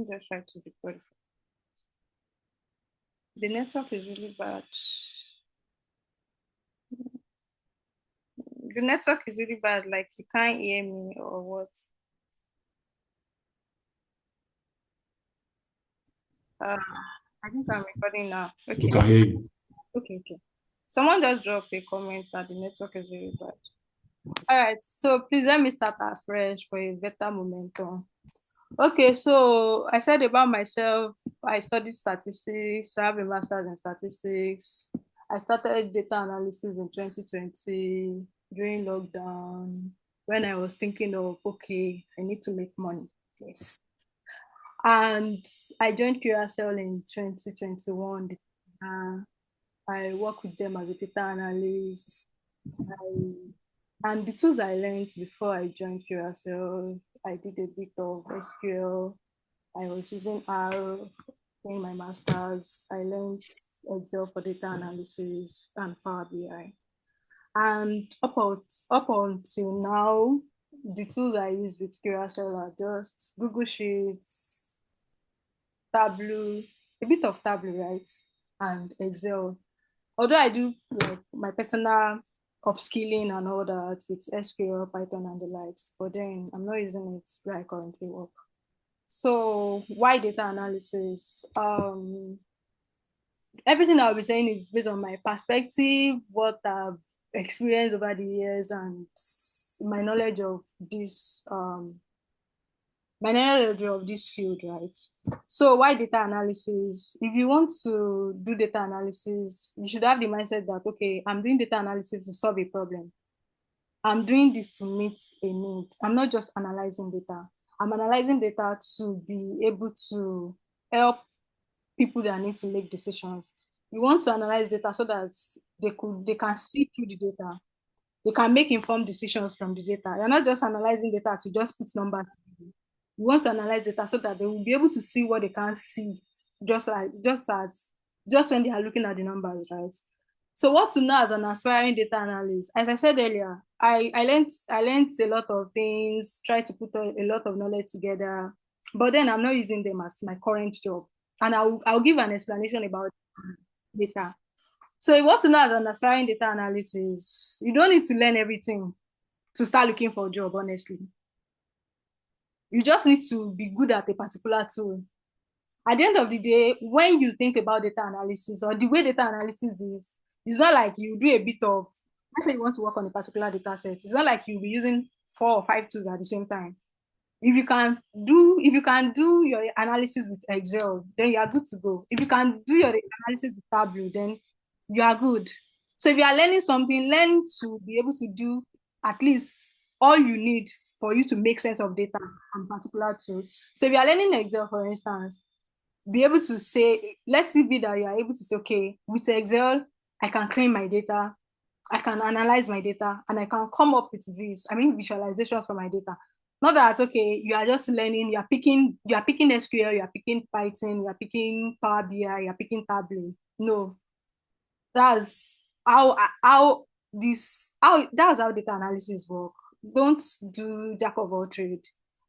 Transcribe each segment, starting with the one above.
just try to be good. The network is really bad. The network is really bad. Like you can't hear me or what? Uh, I think I'm recording now. We Okay, can hear you. okay. Someone just dropped a comment that the network is really bad. All right, so please let me start afresh for a better momentum. Okay, so I said about myself, I studied statistics, I have a master's in statistics. I started data analysis in 2020 during lockdown when I was thinking of, okay, I need to make money. Yes. And I joined Curacell in 2021. I work with them as a data analyst. I, and the tools I learned before I joined Curacell, I did a bit of SQL. I was using R in my master's. I learned Excel for data analysis and Power BI. And up until now, the tools I use with Curacell are just Google Sheets, Tableau, a bit of Tableau, right? And Excel. Although I do like my personal upskilling and all that with SQL, Python, and the likes, but then I'm not using it where I currently work. So why data analysis? Everything I'll be saying is based on my perspective, what I've experienced over the years, and my knowledge of this my knowledge of this field, right? So why data analysis? If you want to do data analysis, you should have the mindset that okay, I'm doing data analysis to solve a problem. I'm doing this to meet a need. I'm not just analyzing data. I'm analyzing data to be able to help people that need to make decisions. You want to analyze data so that they can see through the data. They can make informed decisions from the data. You're not just analyzing data to just put numbers. You want to analyze data so that they will be able to see what they can't see, just when they are looking at the numbers, right? So what to know as an aspiring data analyst? As I said earlier, I learned a lot of things, try to put a lot of knowledge together, but then I'm not using them as my current job. And I'll give an explanation about data. So if you want to know as an aspiring data analyst, you don't need to learn everything to start looking for a job, honestly. You just need to be good at a particular tool. At the end of the day, when you think about data analysis or the way data analysis is, it's not like you do a bit of, let's say you want to work on a particular data set. It's not like you'll be using 4 or 5 tools at the same time. If you can do your analysis with Excel, then you are good to go. If you can do your analysis with Tableau, then you are good. So if you are learning something, learn to be able to do at least all you need for you to make sense of data from particular tool. So if you are learning Excel, for instance, be able to say, let it be that you are able to say, okay, with Excel, I can clean my data, I can analyze my data, and I can come up with visualizations for my data. Not that okay, you are just learning, you are picking SQL, you are picking Python, you are picking Power BI, you are picking Tableau. No, that's how data analysis work. Don't do jack of all trade.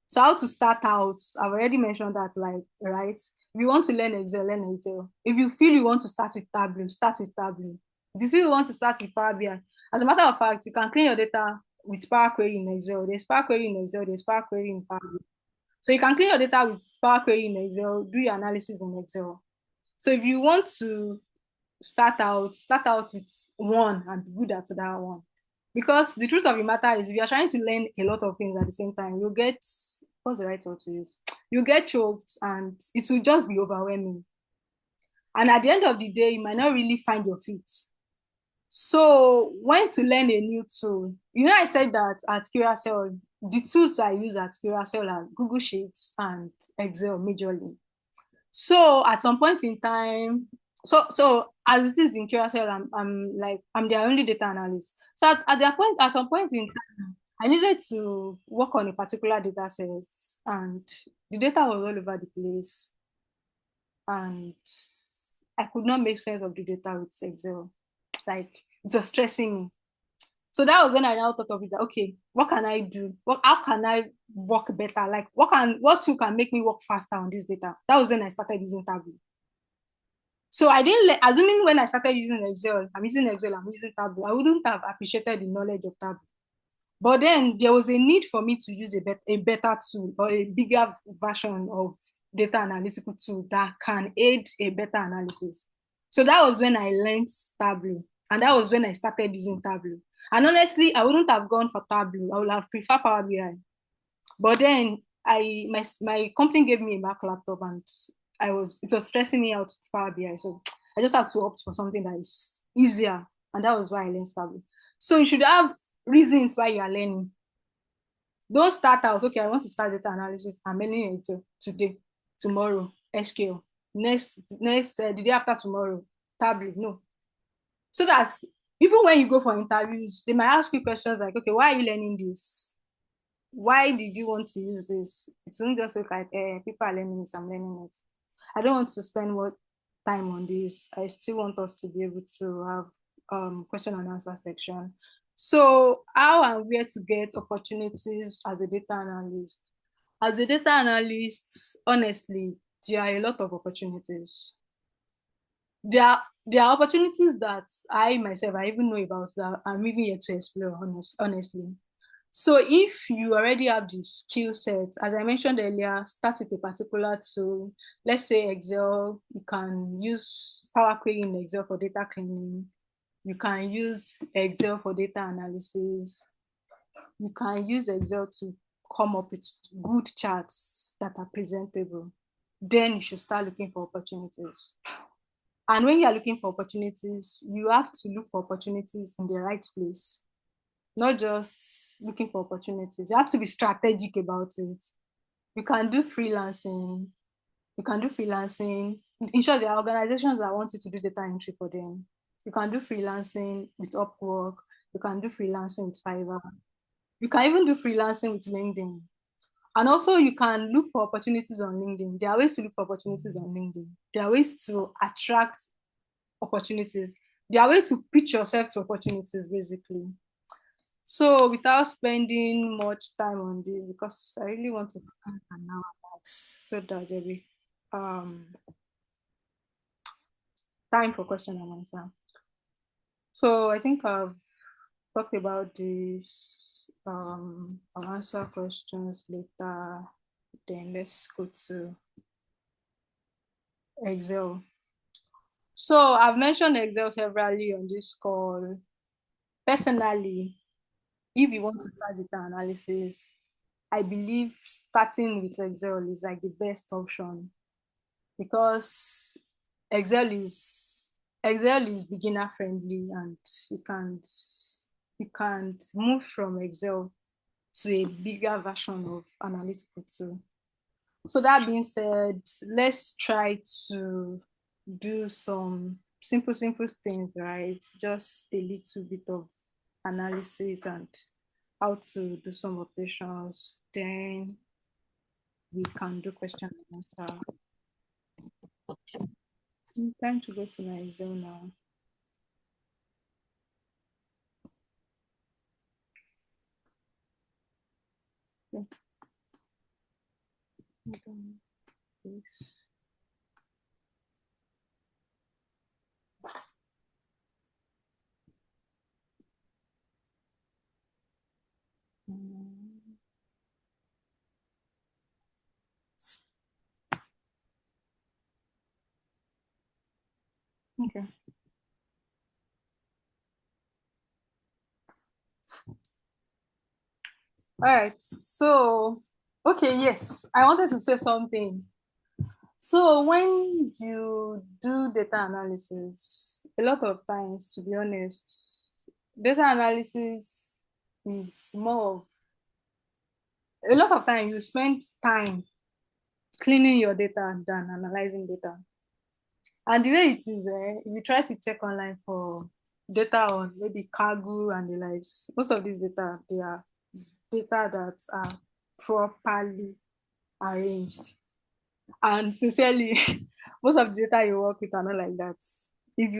So how to start out? I've already mentioned that, like, right? If you want to learn Excel, learn Excel. If you feel you want to start with Tableau, start with Tableau. If you feel you want to start with Power BI, as a matter of fact, you can clean your data with Power Query in Excel. There's Power Query in Excel. There's Power Query in Power BI. So you can clean your data with Power Query in Excel. Do your analysis in Excel. So if you want to start out with one and be good at that one. Because the truth of the matter is, if you're trying to learn a lot of things at the same time, you'll get, what's the right word to use? You get choked and it will just be overwhelming. And at the end of the day, you might not really find your feet. So when to learn a new tool, I said that at Curacell, the tools I use at Curacell are Google Sheets and Excel majorly. So at some point in time, so as it is in Curacell, I'm their only data analyst. So at some point in time, I needed to work on a particular data set, and the data was all over the place, and I could not make sense of the data with Excel. Like, it was stressing me. So that was when I now thought of it, that, okay, what can I do? How can I work better? Like, what tool can make me work faster on this data? That was when I started using Tableau. So I didn't, assuming when I started using Excel, I'm using Excel, I'm using Tableau, I wouldn't have appreciated the knowledge of Tableau. But then there was a need for me to use a better tool or a bigger version of data analytical tool that can aid a better analysis. So that was when I learned Tableau. And that was when I started using Tableau. And honestly, I wouldn't have gone for Tableau. I would have preferred Power BI. But then my company gave me a Mac laptop, and it was stressing me out with Power BI. So I just had to opt for something that is easier. And that was why I learned Tableau. So you should have reasons why you are learning. Don't start out, okay, I want to start data analysis. I'm learning it today, tomorrow, SQL. The day after tomorrow, Tableau. No. So that even when you go for interviews, they might ask you questions like, okay, why are you learning this? Why did you want to use this? It won't just look like, people are learning this, I'm learning it. I don't want to spend more time on this. I still want us to be able to have question and answer section. So how and where to get opportunities as a data analyst? As a data analyst, honestly, there are a lot of opportunities. There are opportunities that I myself, I even know about that I'm even yet to explore, honestly. So if you already have the skill set, as I mentioned earlier, start with a particular tool. Let's say Excel, you can use Power Query in Excel for data cleaning. You can use Excel for data analysis. You can use Excel to come up with good charts that are presentable. Then you should start looking for opportunities. And when you are looking for opportunities, you have to look for opportunities in the right place, not just looking for opportunities. You have to be strategic about it. You can do freelancing. You can do freelancing. In short, there are organizations that want you to do data entry for them. You can do freelancing with Upwork. You can do freelancing with Fiverr. You can even do freelancing with LinkedIn. And also, you can look for opportunities on LinkedIn. There are ways to look for opportunities on LinkedIn. There are ways to attract opportunities. There are ways to pitch yourself to opportunities, basically. So without spending much time on this, because I really want to spend an hour max so that there will be time for question and answer. So I think I've talked about this. I'll answer questions later. Then let's go to Excel. So I've mentioned Excel severally on this call. Personally, if you want to start data analysis, I believe starting with Excel is like the best option, because Excel is Excel is beginner friendly, and you can move from Excel to a bigger version of analytical tool. So that being said, let's try to do some simple things, right? Just a little bit of analysis and how to do some operations. Then we can do question and answer. Time to go to my Excel now. Okay. Okay. All right. So, okay, yes, I wanted to say something. So, when you do data analysis, a lot of times, to be honest, data analysis is more of a lot of time you spend time cleaning your data than analyzing data. And the way it is, if you try to check online for data on maybe cargo and the likes, most of these data, they are data that are properly arranged. And sincerely, most of the data you work with are not like that. if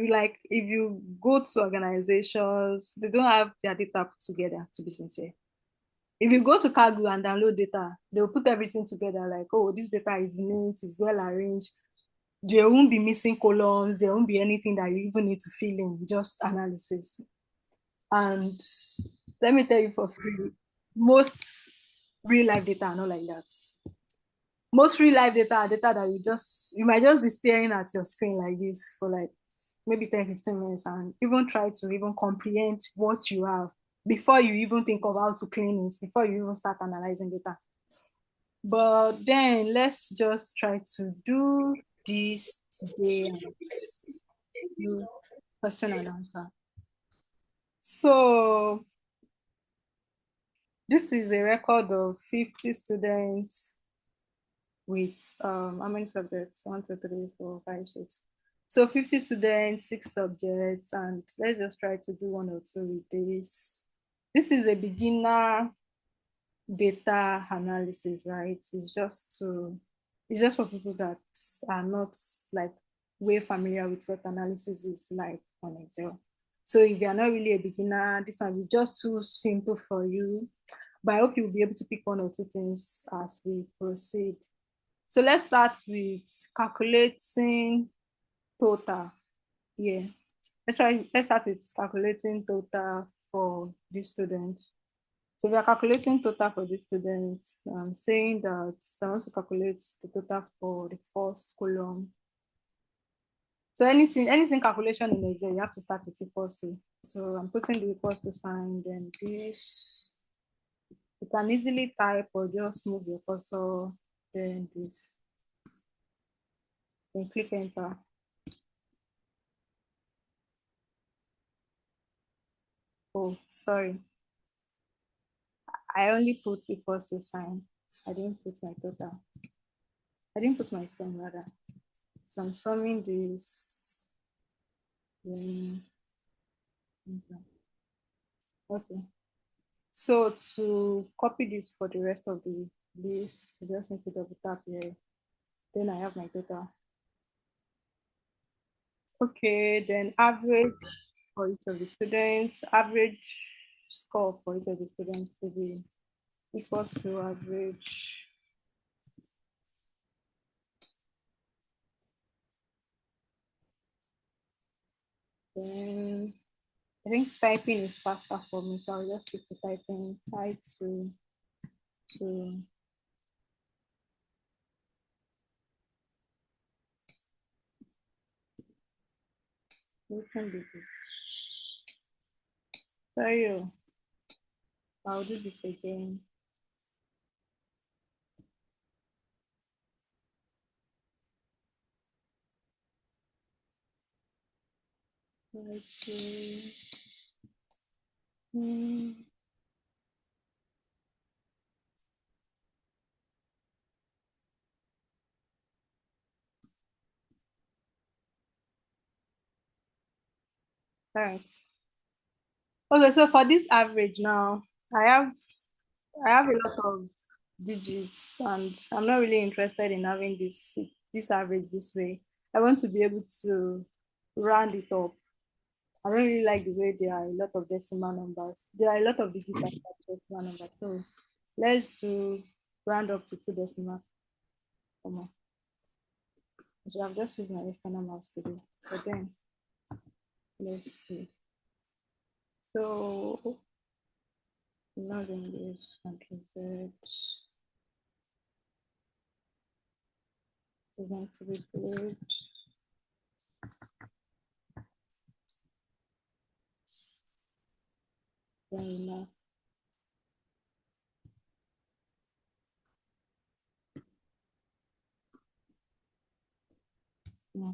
you go to organizations, they don't have their data put together, to be sincere. If you go to Kaggle and download data, they'll put everything together like, oh, this data is neat, is well arranged. There won't be missing columns, there won't be anything that you even need to fill in, just analysis. And let me tell you for free, most real life data are not like that. Most real life data are data that you might just be staring at your screen like this for like maybe 10, 15 minutes and even try to even comprehend what you have before you even think of how to clean it, before you even start analyzing data. But then let's just try to do this today and do question and answer. So this is a record of 50 students with how many subjects? 1, 2, 3, 4, 5, 6. So 50 students, 6 subjects, and let's just try to do 1 or 2 with this. This is a beginner data analysis, right? It's just for people that are not like way familiar with what analysis is like on Excel. So if you're not really a beginner, this might be just too simple for you. But I hope you'll be able to pick 1 or 2 things as we proceed. So let's start with calculating total. Yeah. Let's start with calculating total for these students. So we are calculating total for the students. I'm saying that I want to calculate the total for the first column. So anything calculation in Excel, you have to start with equal to. So I'm putting the equals to sign, then this. You can easily type or just move your cursor, then this. Then click enter. Oh, sorry. I only put equals to sign. I didn't put my total. I didn't put my sum rather. So I'm summing this. Then, okay. So to copy this for the rest of the list, I just need to double tap here. Then I have my total. Okay, then average for each of the students, average score for each of the students to be equals to average. Then I think typing is faster for me, so I'll just stick to typing. Try to written this. Sorry, I'll do this again. Try to. All right. Okay, so for this average now, I have I have a lot of digits, and I'm not really interested in having this average this way. I want to be able to round it up. I don't really like the way there are a lot of decimal numbers. There are a lot of digits that have decimal numbers. So let's do round up to 2 decimal. Come on. So I've just used my external mouse today. But then let's see. So not in this Control Z. It's going to be good. Then enough. Yeah.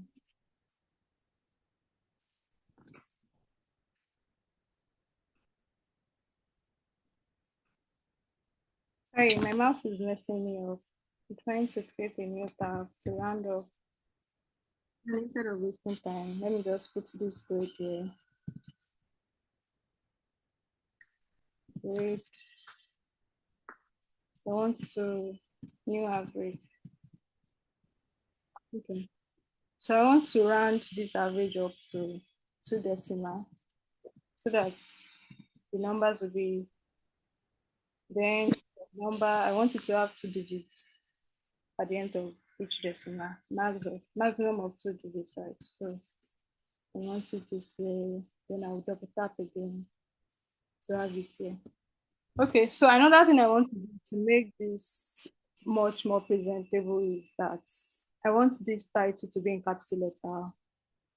Sorry, my mouse is messing me up. I'm trying to create a new tab to round up. And instead of wasting time, let me just put this grade here. Grade. I want to new average. Okay. So I want to round this average up to two decimal so that the numbers will be then the number I want it to have two digits at the end of each decimal, maximum of two digits, right? So I want it this way, then I'll double tap again to have it here. Okay, so another thing I want to do to make this much more presentable is that I want this title to be in capital letter.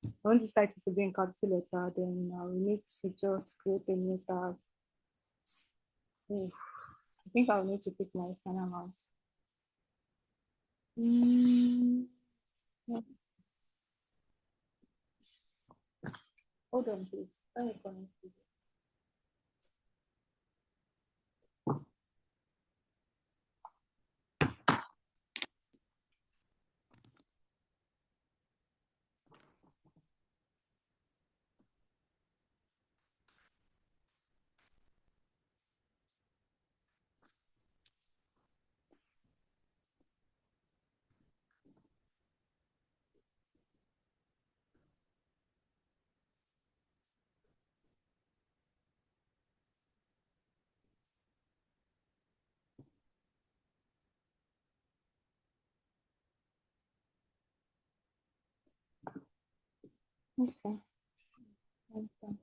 I want this title to be in capital letter, then I will need to just create a new tab. Oof, I think I'll need to pick my external mouse. Yes. Hold on, please. Let me connect it. Okay. Okay.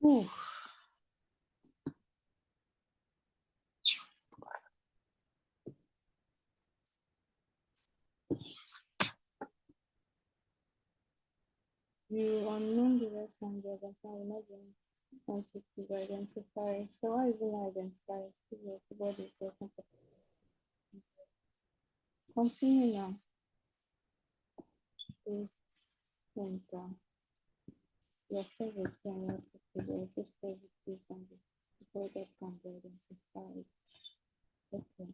Oof. You unknown device can be identified will not be sensitive to identify. So why is it not identify? Your keyboard is working. Continue now. Space center. Your favorite thing what to do. Just everything can be before that can be identified. Okay.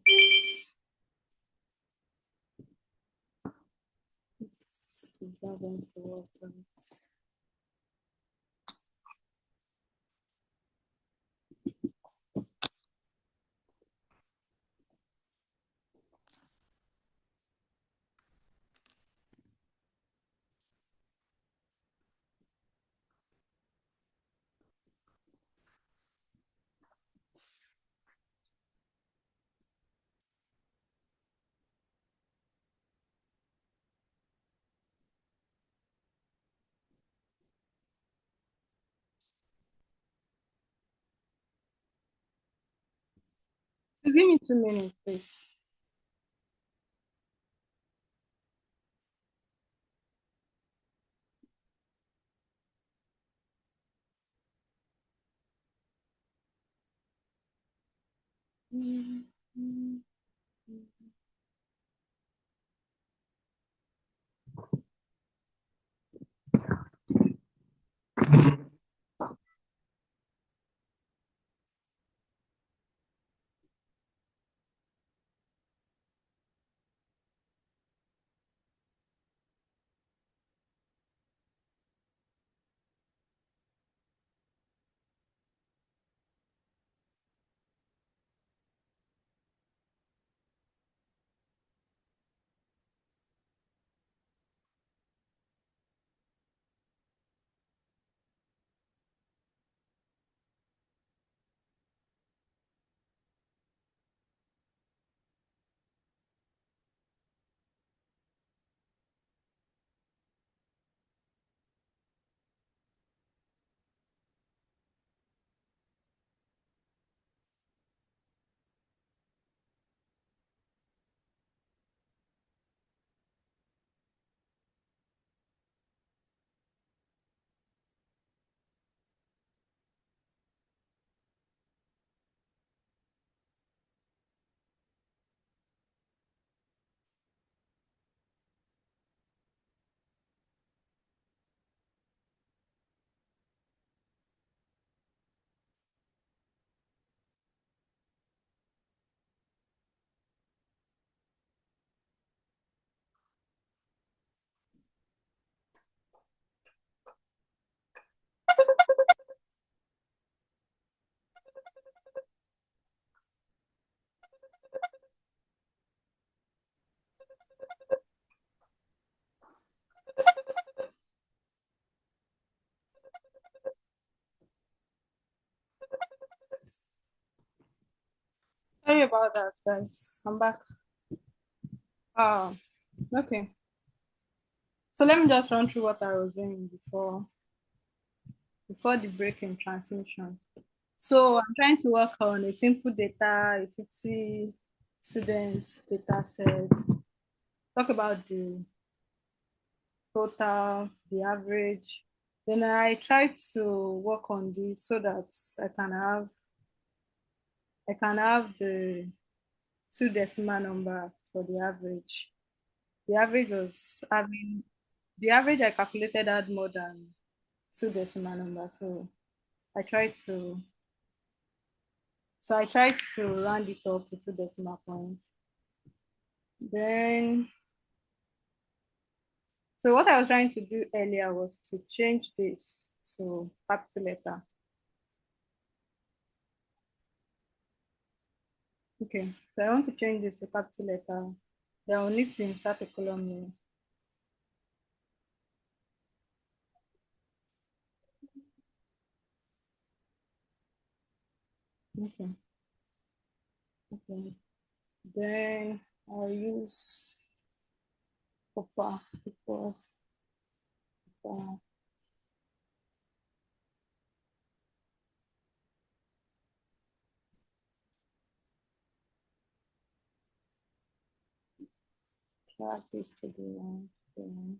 This is not going to work. Right? Just give me 2 minutes, please. about that, guys. I'm back. Um, okay. So let me just run through what I was doing before the break in transmission. So I'm trying to work on a simple data, a 50 student data set, talk about the total, the average. Then I try to work on this so that I can have the two decimal number for the average. The average was having the average I calculated had more than two decimal numbers. So I tried to round it up to two decimal points. Then so what I was trying to do earlier was to change this to capital letter. Okay, so I want to change this to capital letter. Then I'll need to insert a column here. Okay, okay. Then I'll use copper equals drag this to the line. Then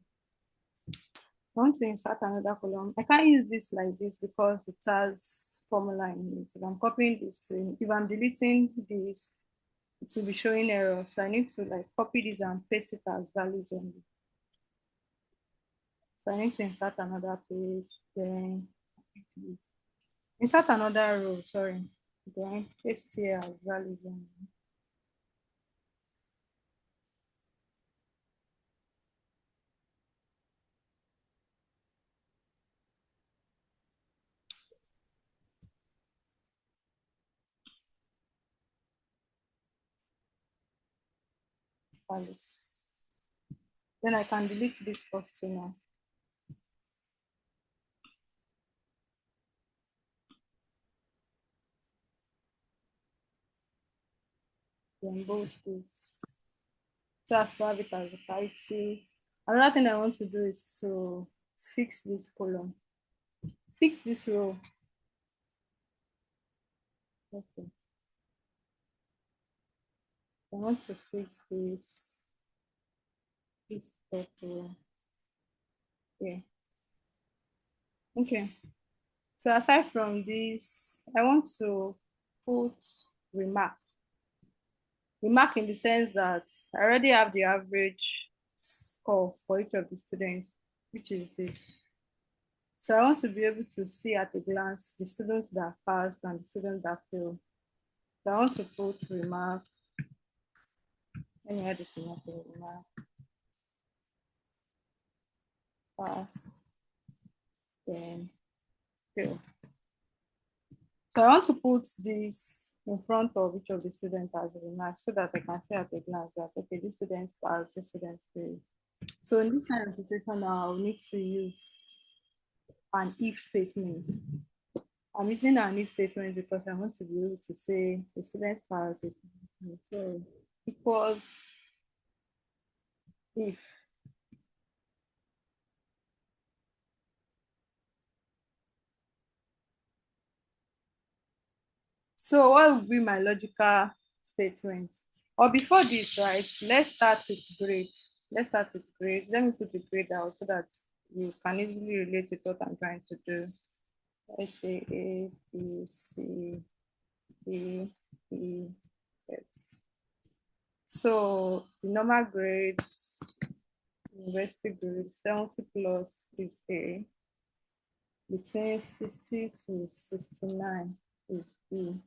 I want to insert another column. I can't use this like this because it has formula in it. If I'm copying this to, if I'm deleting this, it will be showing error. So I need to like copy this and paste it as values only. So I need to insert another page, then insert another row, sorry. Then paste here as values only. Values. Then I can delete this first two now. Then both this. So as to have it as a title. Another thing I want to do is to fix this column. Fix this row. Okay. I want to fix this top row. Yeah. Okay. So aside from this, I want to put remark. Remark in the sense that I already have the average score for each of the students, which is this. So I want to be able to see at a glance the students that passed and the students that failed. So I want to put remark. Let me add this remark, pass, then fail. So I want to put this in front of each of the students as a remark so that I can see at a glance that, okay, this student passed, this student failed. So in this kind of situation now, I'll need to use an if statement. I'm using an if statement because I want to be able to say the student passed this. So equals if. So what would be my logical statement? Or before this, right? Let's start with grade. Let's start with grade. Let me put the grade out so that you can easily relate with what I'm trying to do. Let's say A, B, C, D, E, F. So the normal grade, university grade, 70 plus is A. Between 60 to 69 is B.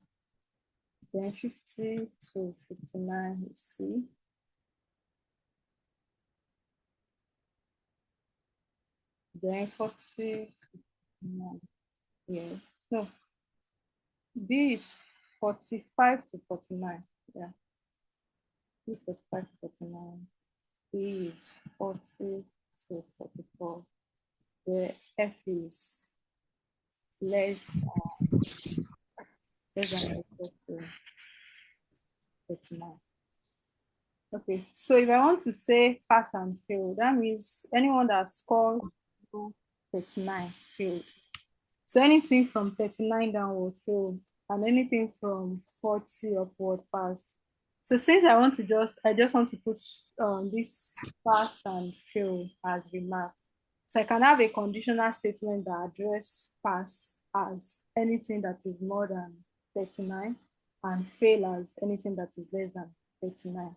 Then 50 to 59 is C. Then 40 to 59. Yeah. No, B is 45 to 49. Yeah. B is 45 to 49. B is 40 to 44. The F is less than or equal to 39. Okay, so if I want to say pass and fail, that means anyone that scores below 39 failed. So anything from 39 downward failed, and anything from 40 upward passed. So since I just want to put this pass and fail as remark. So I can have a conditional statement that address pass as anything that is more than 39 and fail as anything that is less than 39.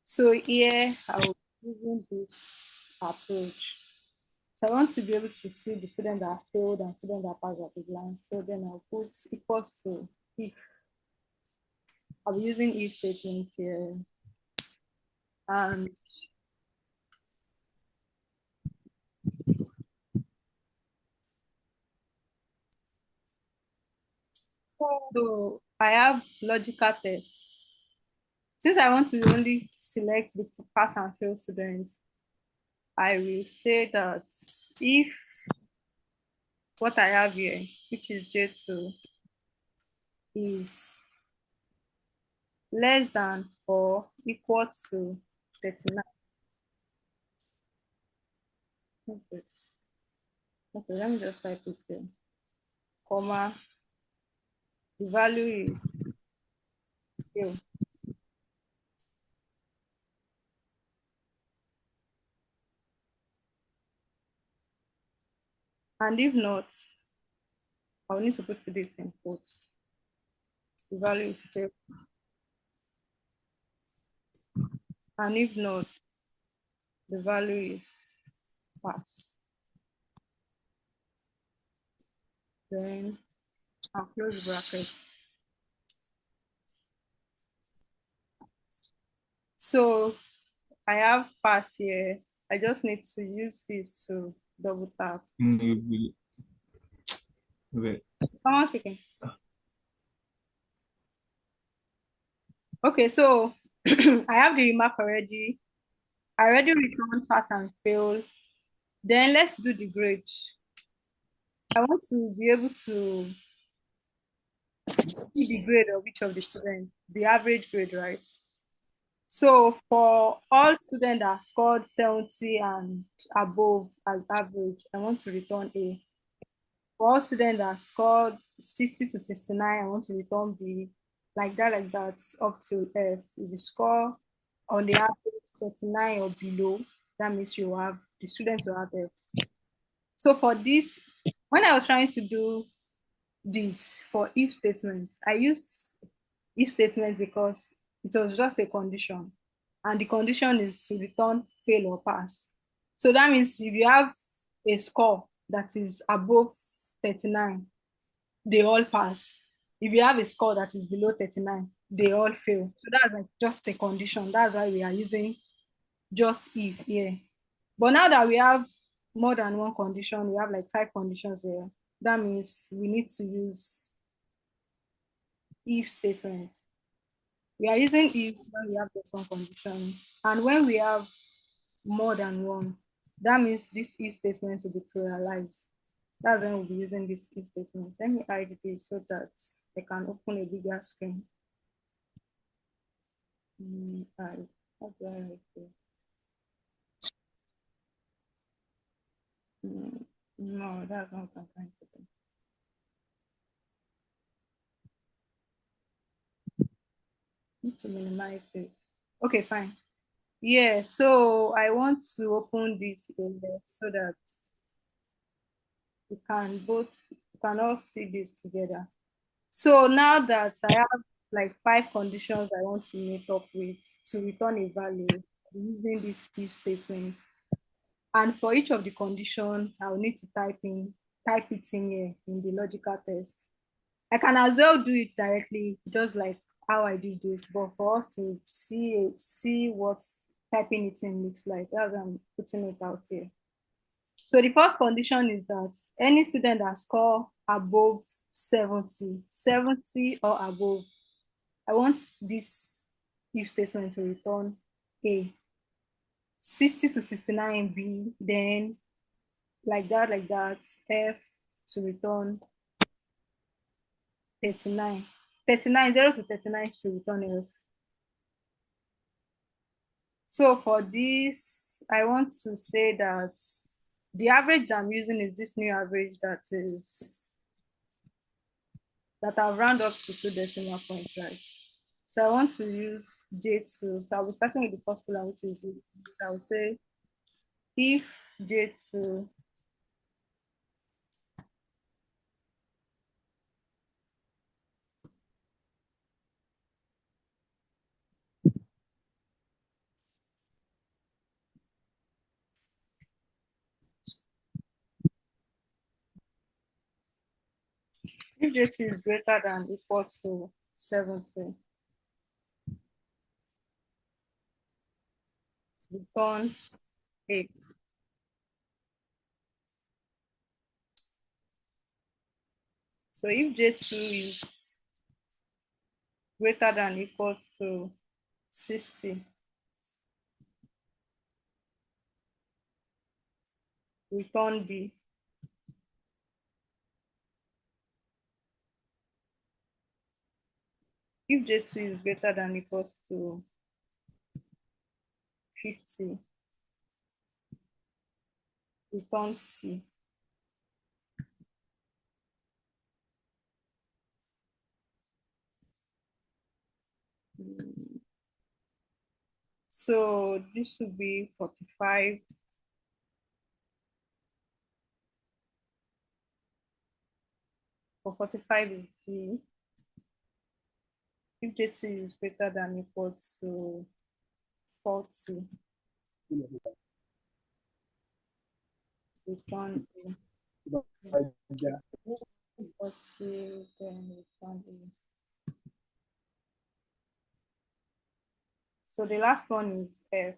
So here I will be using this approach. So I want to be able to see the student that failed and student that passed at a glance. So then I'll put equals to if. I'll be using if statement here. And so I have logical tests. Since I want to only select the pass and fail students, I will say that if what I have here, which is J2, is less than or equal to 39. Okay, okay, let me just type it here. Comma, the value is zero. And if not, I'll need to put this in quotes. The value is zero. And if not, the value is pass. Then I'll close bracket. So I have pass here. I just need to use this to double tap. Okay. Someone speaking. Okay, so I have the remark already. I already returned pass and fail. Then let's do the grade. I want to be able to see the grade of each of the students, the average grade, right? So for all students that scored 70 and above as average, I want to return A. For all students that scored 60 to 69, I want to return B. Like that, up to F. If you score on the average 39 or below, that means you have the students will have F. So for this, when I was trying to do this for if statements, I used if statement because it was just a condition. And the condition is to return fail or pass. So that means if you have a score that is above 39, they all pass. If you have a score that is below 39, they all fail. So that's like just a condition. That's why we are using just if here. But now that we have more than one condition, we have like 5 conditions here. That means we need to use if statement. We are using if when we have just one condition. And when we have more than one, that means this if statement will be pluralized. That's when we'll be using this if statement. Let me hide this so that I can open a bigger screen. How do I write this? No, that's not what I'm trying to do. Need to minimize this. Okay, fine. Yeah, so I want to open this area so that we can all see this together. So now that I have like 5 conditions I want to meet up with to return a value using this if statement. And for each of the condition, I'll need to type it in here in the logical test. I can as well do it directly, just like how I did this, but for us to see what typing it in looks like, that's why I'm putting it out here. So the first condition is that any student that score above 70 or above, I want this if statement to return A. 60 to 69 B, then like that, F to return 39. 39, 0 to 39 to return F. So for this, I want to say that the average I'm using is this new average that I've rounded up to 2 decimal points, right? So I want to use J2. So I'll be starting with the first column, which is J2. So I'll say if J2 if J2 is greater than or equal to 70, return 8. So if J2 is greater than or equal to 60, return B. If J2 is greater than or equal to 50, return C. So this would be 45. For 45 is D. If J2 is greater than or equal to 40, return A. 40, then return A. So the last one is F.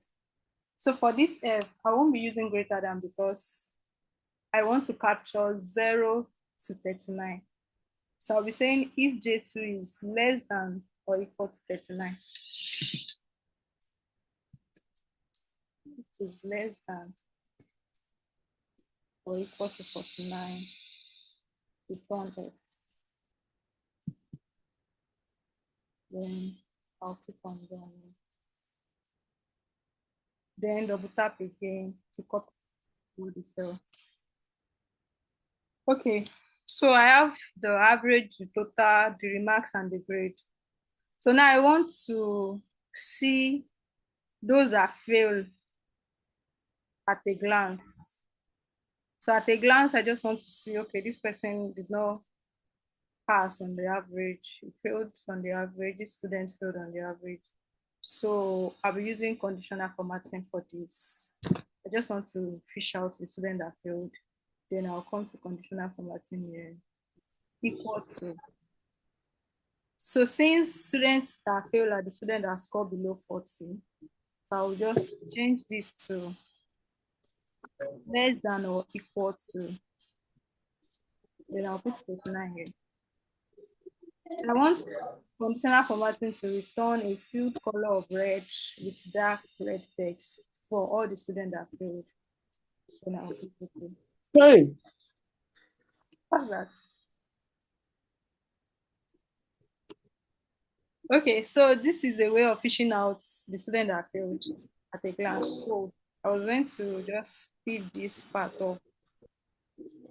So for this F, I won't be using greater than because I want to capture 0 to 39. So I'll be saying if J2 is less than or equal to 39, it is less than or equal to 49, return F. Then I'll click on done. Then double tap again to copy the cell. Okay, so I have the average, the total, the remarks, and the grade. So now I want to see those that fail at a glance. So at a glance, I just want to see, okay, this person did not pass on the average, he failed on the average, this student failed on the average. So I'll be using conditional formatting for this. I just want to fish out the student that failed. Then I'll come to conditional formatting here. Equal to. So since students that fail are the students that score below 40, so I'll just change this to less than or equal to. Then I'll put 39 here. So I want conditional formatting to return a field color of red with dark red text for all the students that failed. So now I'll put okay. Hey. What's that? Okay, so this is a way of fishing out the student that failed at a glance. So I was going to just speed this part up.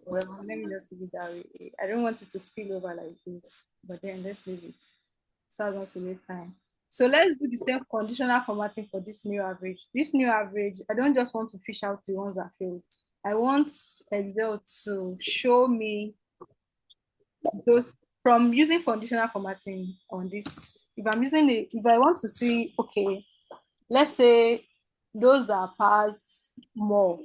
Well, let me just leave it that way. I don't want it to spill over like this, but then let's leave it so as not to waste time. So let's do the same conditional formatting for this new average. This new average, I don't just want to fish out the ones that failed. I want Excel to show me those from using conditional formatting on this. If I'm using it, if I want to see, okay, let's say those that passed more,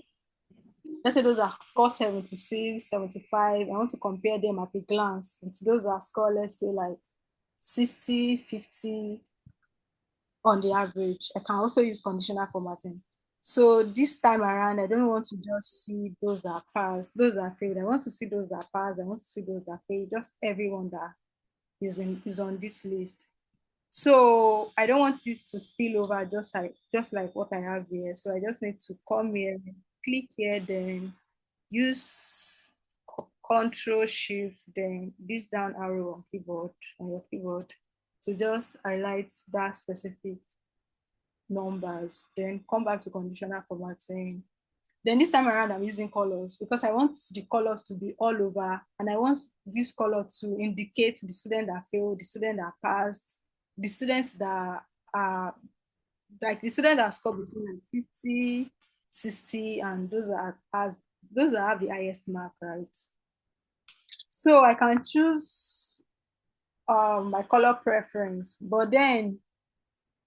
let's say those that score 76, 75, I want to compare them at a glance with those that score, let's say like 60, 50 on the average. I can also use conditional formatting. So this time around, I don't want to just see those that passed, those that failed. I want to see those that passed. I want to see those that failed. Just everyone that is on this list. So I don't want this to spill over just like what I have here. So I just need to come here, click here, then use Control Shift, then this down arrow on your keyboard to just highlight that specific numbers, then come back to conditional formatting. Then this time around, I'm using colors because I want the colors to be all over, and I want this color to indicate the student that failed, the student that passed, the students that are like the student that score between like 50, 60, and those that have the highest mark, right? So I can choose my color preference, but then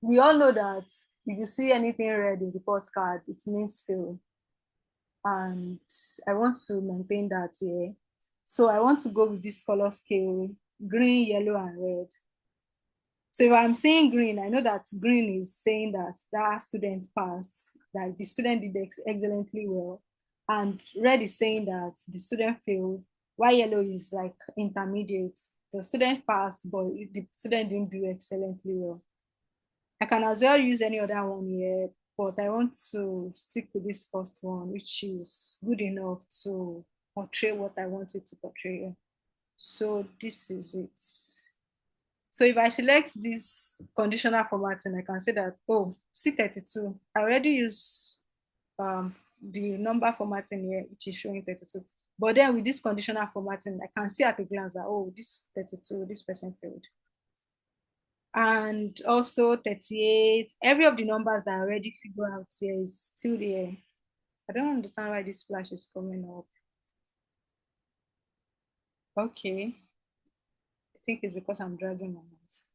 we all know that if you see anything red in the report card, it means fail. And I want to maintain that here. So I want to go with this color scale, green, yellow, and red. So if I'm saying green, I know that green is saying that that student passed, that the student did excellently well. And red is saying that the student failed, while yellow is like intermediate. The student passed, but the student didn't do excellently well. I can as well use any other one here, but I want to stick with this first one, which is good enough to portray what I want it to portray. So this is it. So if I select this conditional formatting, I can say that, oh, C32, I already use the number formatting here, which is showing 32. But then with this conditional formatting, I can see at a glance that, oh, this 32, this person failed. And also 38, every of the numbers that I already figure out here is still there. I don't understand why this flash is coming up. Okay, I think it's because I'm dragging my mouse.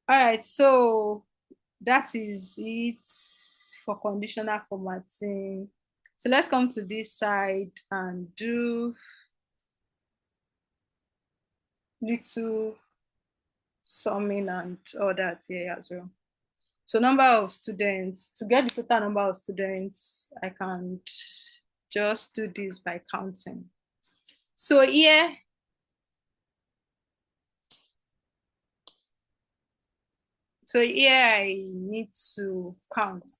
All right, so that is it for conditional formatting. So let's come to this side and do little summing and all that here as well. So number of students, to get the total number of students, I can just do this by counting. So here, I need to count.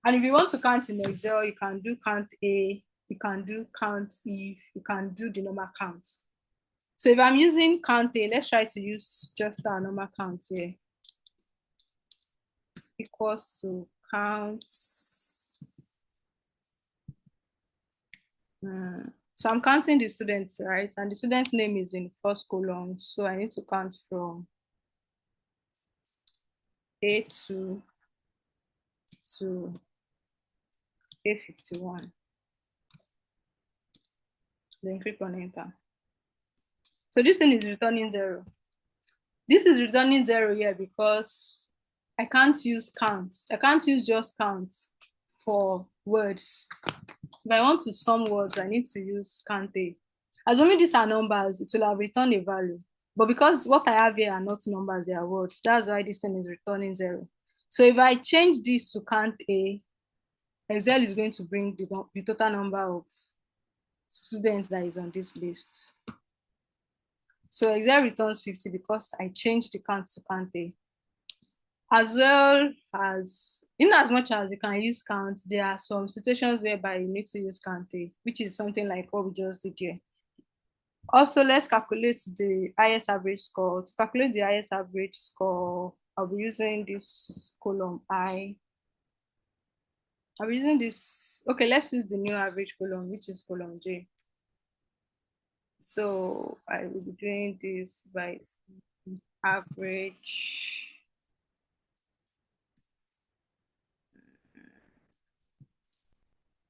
And if you want to count in Excel, you can do count A, you can do count if, you can do the normal count. So if I'm using count A, let's try to use just our normal count here. Equals to count. So I'm counting the students, right? And the student name is in first column. So I need to count from A2 to A51. Then click on enter. So this thing is returning 0. This is returning 0 here because I can't use count. I can't use just count for words. If I want to sum words, I need to use count A. Assuming these are numbers, it will have returned a value. But because what I have here are not numbers, they are words, that's why this thing is returning 0. So if I change this to count A, Excel is going to bring the total number of students that is on this list. So Excel returns 50 because I changed the count to count A. As well as, in as much as you can use count, there are some situations whereby you need to use count A, which is something like what we just did here. Also, let's calculate the highest average score. To calculate the highest average score, I'll be using this column I. I'll be using this. Okay, let's use the new average column, which is column J. So I will be doing this by average.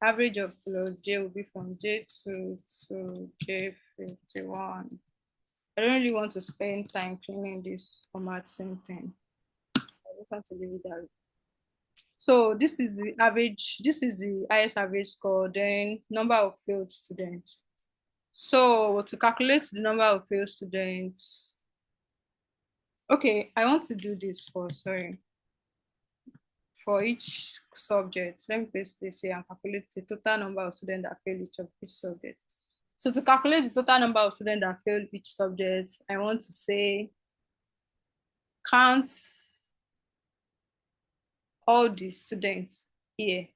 Average of column J will be from J2 to J51. I don't really want to spend time cleaning this formatting thing. I just want to leave it that way. So this is the average, this is the highest average score, then number of failed students. So to calculate the number of failed students, okay, I want to do this for each subject. Let me paste this here and calculate the total number of students that fail each subject. So to calculate the total number of students that fail each subject, I want to say count all the students here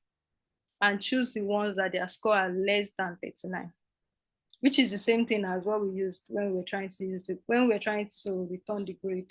and choose the ones that their score are less than 39, which is the same thing as what we used when we were trying to return the grade.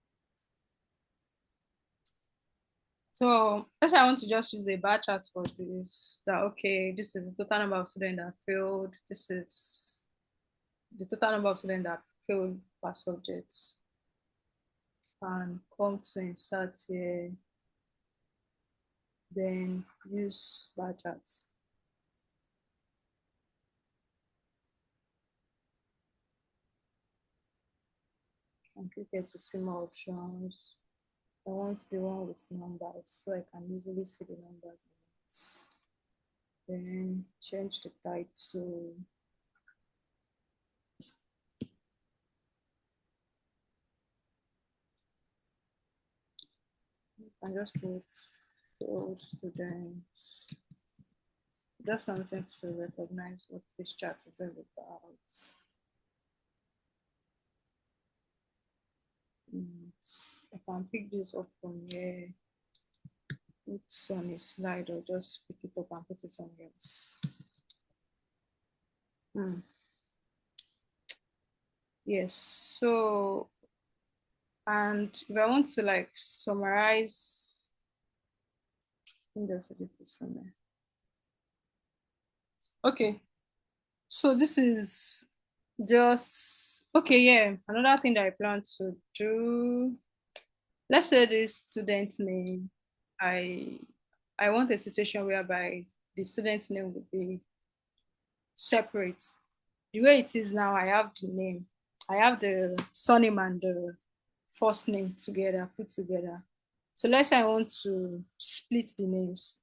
So let's say I want to just use a bar chart for this. That okay, this is the total number of students that failed. This is the total number of students that failed per subject. And come to insert here. Then use bar charts. And click here to see more options. I want the one with numbers so I can easily see the numbers. Then change the title. And just put failed students. Just something to recognize what this chart is all about. I can pick this up from here. It's on a slide or just pick it up and put it somewhere else. Yes, so, and if I want to like summarize, I think there's a this one there. Okay, so this is just, okay, yeah, another thing that I plan to do, let's say this student name, I I want a situation whereby the student name would be separate. The way it is now, I have the name, I have the surname and the first name together, put together. So let's say I want to split the names.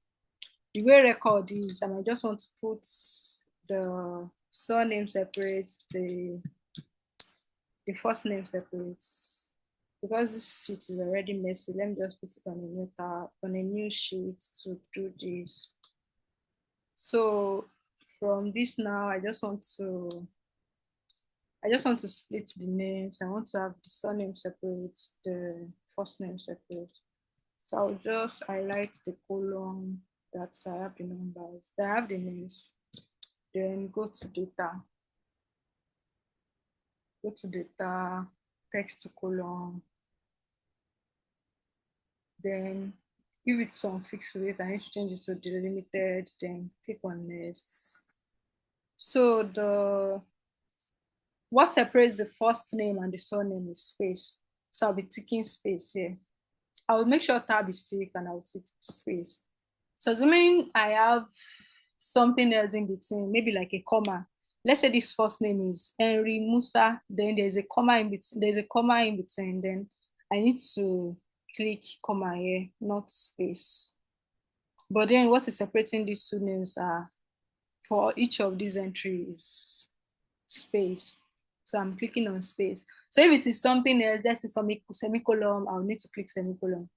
The way record is, and I just want to put the surname separate, the first name separate. Because this sheet is already messy, let me just put it on a new tab, on a new sheet to do this. So from this now, I just want to split the names. I want to have the surname separate, the first name separate. So I'll just highlight the column that I have the numbers, that I have the names. Then go to data. Go to data, text to column. Then give it some fixed weight. I need to change it to delimited. Then click on next. So what separates the first name and the surname is space. So I'll be ticking space here. I will make sure tab is ticked and I'll tick space. So assuming I have something else in between, maybe like a comma. Let's say this first name is Henry Musa, then there's a comma in between, then I need to click comma here, not space. But then what is separating these two names are for each of these entries space. So I'm clicking on space. So if it is something else, let's say semicolon, I'll need to click semicolon.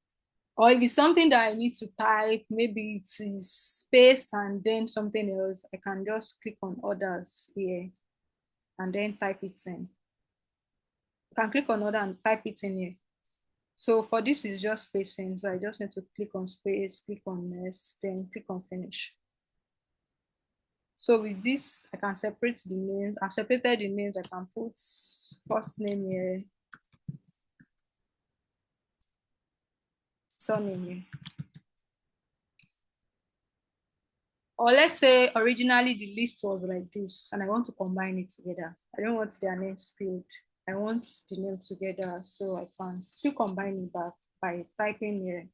Or if it's something that I need to type, maybe it is space and then something else, I can just click on others here and then type it in. I can click on other and type it in here. So for this is just spacing. So I just need to click on space, click on next, then click on finish. So with this, I can separate the names. I've separated the names. I can put first name here, surname here. Or let's say originally the list was like this and I want to combine it together. I don't want their names spilled. I want the name together so I can still combine it back by typing here.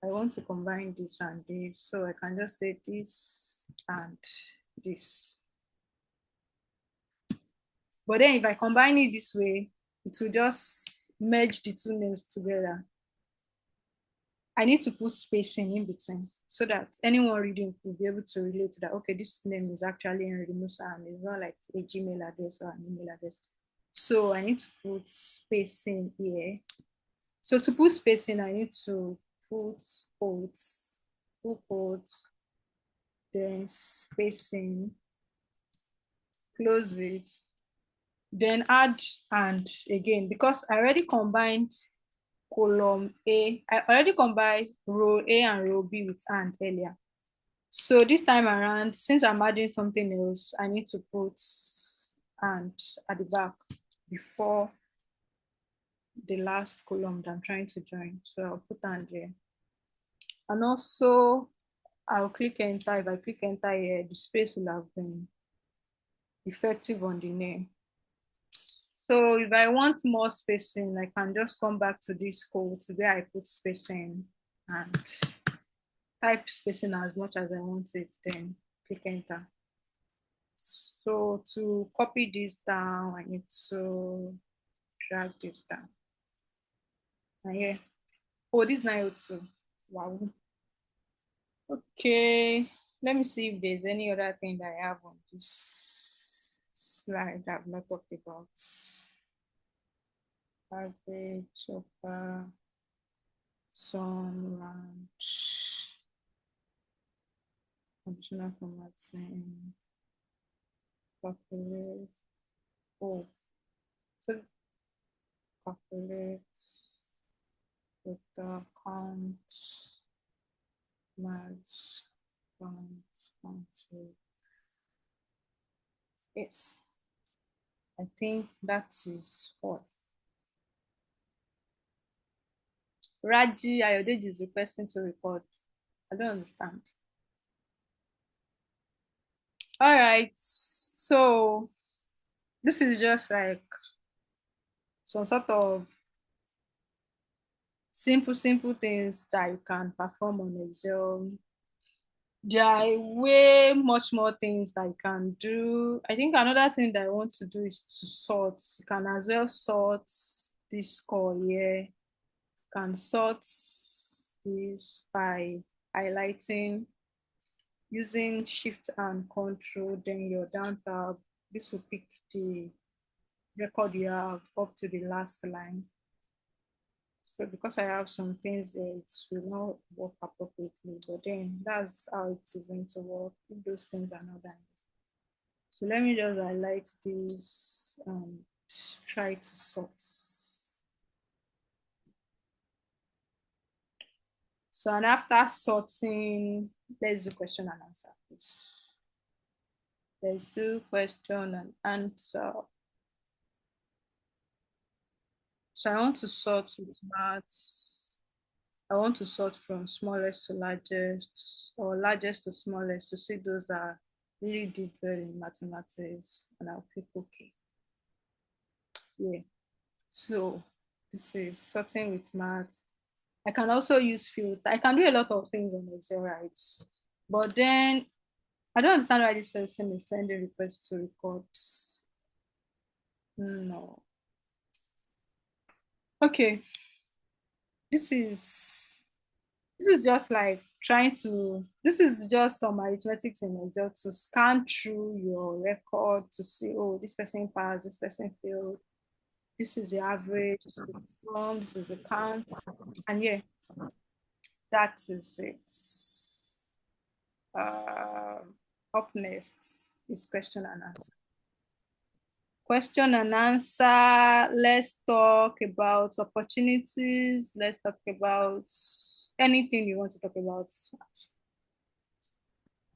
I want to combine this and this, so I can just say this and this. But then if I combine it this way, it will just merge the two names together. I need to put spacing in between so that anyone reading will be able to relate to that. Okay, this name is actually Henry Musa and it's not like a Gmail address or an email address. So I need to put spacing here. So to put spacing, I need to put quotes, then spacing, close it, then add and again, because I already combined column A, I already combined row A and row B with and earlier. So this time around, since I'm adding something else, I need to put and at the back before the last column that I'm trying to join. So I'll put and there. And also, I'll click enter. If I click enter here, the space will have been effective on the name. So if I want more spacing, I can just come back to this code where I put spacing and type spacing as much as I want it, then click enter. So to copy this down, I need to drag this down. And here, oh, this is 902. Wow. Okay, let me see if there's any other thing that I have on this slide that I've not talked about. Average of sun, ranch, conditional formatting, calculate. Oh, so calculate with the count, merge, count. Yes, I think that is all. Raji Ayodeji is requesting to record. I don't understand. All right, so this is just like some sort of simple things that you can perform on Excel. There are way much more things that you can do. I think another thing that I want to do is to sort. You can as well sort this score here. You can sort this by highlighting using shift and control, then your down tab. This will pick the record you have up to the last line. So because I have some things there, it will not work appropriately, but then that's how it is going to work if those things are not done. So let me just highlight this and try to sort. So and after sorting, let's do question and answer, please. Let's do question and answer. So I want to sort with maths. I want to sort from smallest to largest or largest to smallest to see those that really did well in mathematics, and I'll click OK. Yeah, so this is sorting with maths. I can also use filter. I can do a lot of things on Excel, right? But then I don't understand why this person is sending requests to record. No. Okay, this is just like this is just some arithmetic in Excel to scan through your record to see, oh, this person passed, this person failed, this is the average, this is the sum, this is the count, and yeah, that is it. Up next is question and answer. Question and answer, let's talk about opportunities, let's talk about anything you want to talk about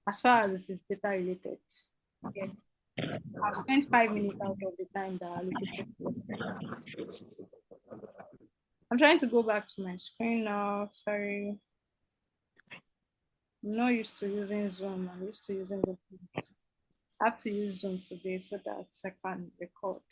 as far as it is data related. Yes. I've spent 5 minutes out of the time that I allocated to this. I'm trying to go back to my screen now. Sorry. I'm not used to using Zoom. I'm used to using the I have to use Zoom today so that I can record.